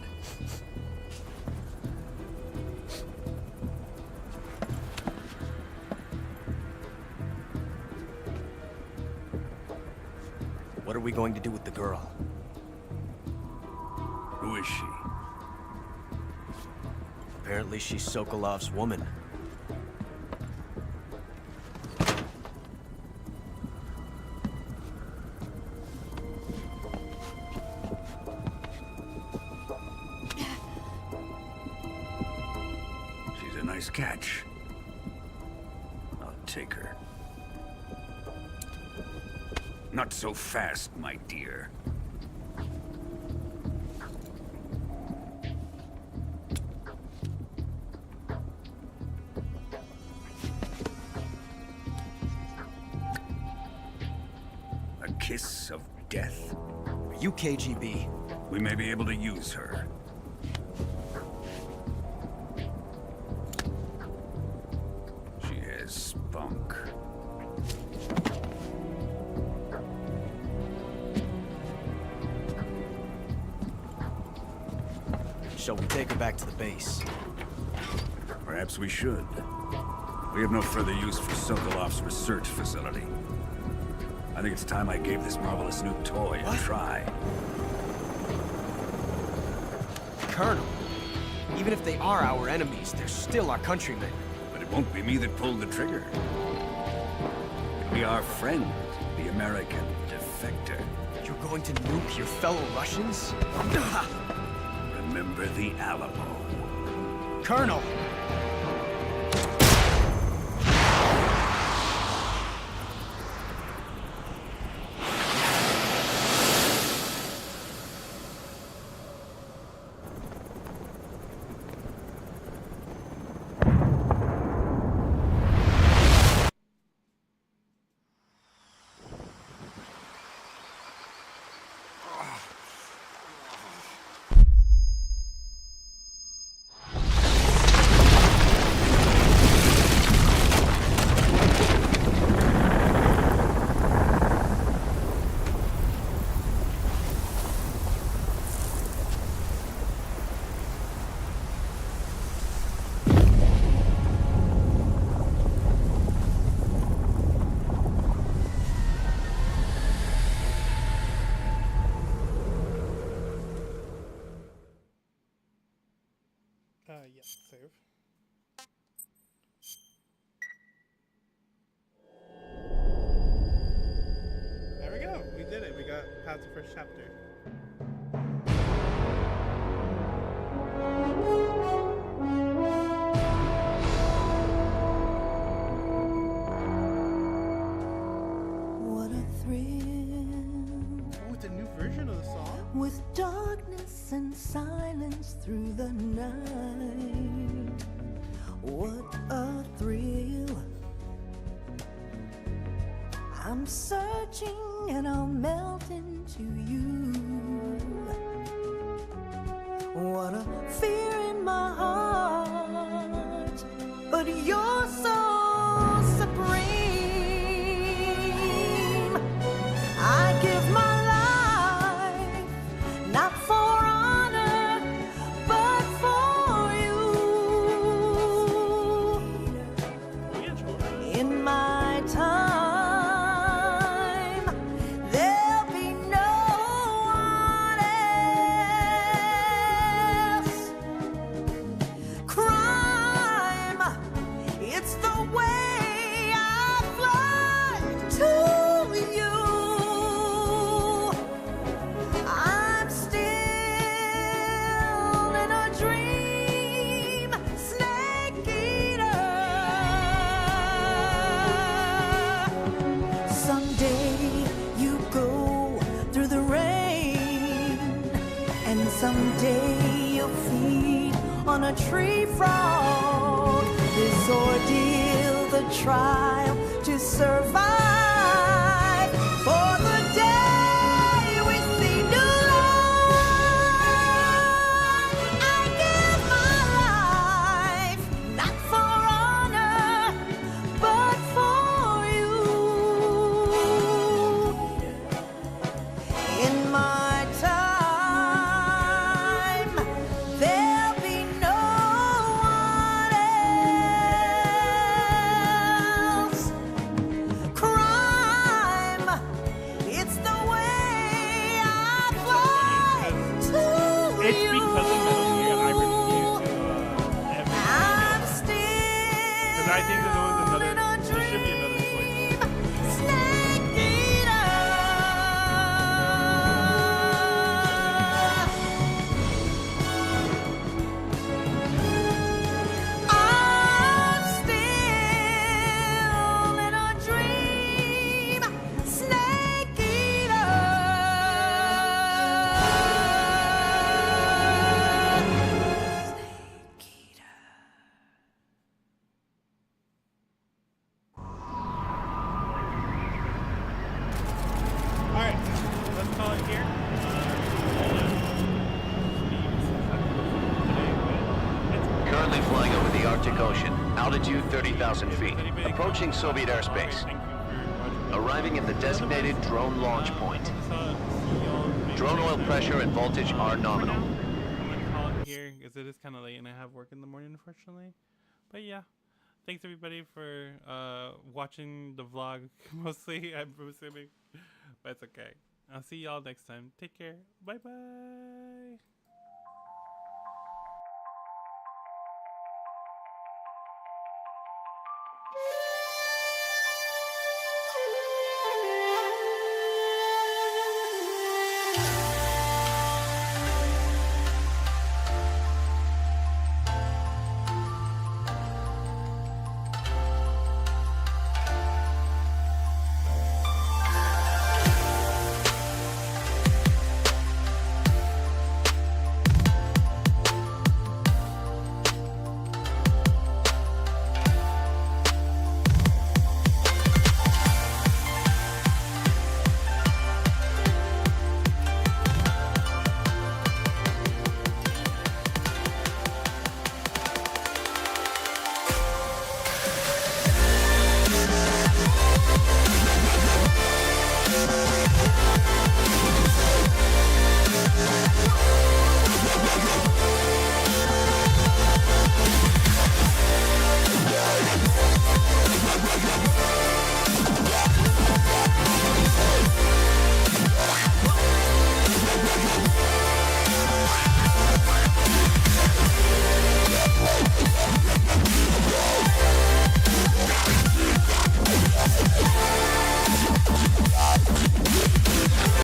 What are we going to do with the girl? Who is she? Apparently she's Sokolov's woman. She's a nice catch. I'll take her. Not so fast, my dear. A kiss of death? Are you KGB? We may be able to use her. She has spunk. Shall we take her back to the base? Perhaps we should. We have no further use for Sokolov's research facility. I think it's time I gave this marvelous new toy a try. Colonel, even if they are our enemies, they're still our countrymen. But it won't be me that pulled the trigger. It'll be our friend, the American defector. You're going to nuke your fellow Russians? Remember the Alamo. Colonel! Yeah, save. There we go. We did it. We got past the first chapter. What a thrill. Oh, it's a new version of the song? With darkness and silence through the night. What a thrill. I'm searching and I'll melt into you. What a fear in my heart, but you're so supreme. I give my life, not for honor, but for you. In my time, there'll be no one else. Crime, it's the way I fly to you. I'm still in a dream, snake eater. Someday you go through the rain, and someday you'll feed on a tree frog. This ordeal, the trial to survive, for the day we see new life. I give my life, not for honor, but for you. In my time, there'll be no one else. Crime, it's the way I fly to It's you. because of Metal Gear I refuse to ever I'm because I think there's always another. There should be another choice. snake eater. I'm still in a dream, snake eater. All right, let's call it here. Currently flying over the Arctic Ocean, altitude 30,000 feet, approaching Soviet airspace. Arriving at the designated drone launch point. Drone oil pressure and voltage are nominal. I'm gonna call it here because it is kind of late and I have work in the morning, unfortunately. But yeah, thanks everybody for watching the vlog. Mostly, I'm assuming, but it's okay. I'll see y'all next time. Take care. Bye bye.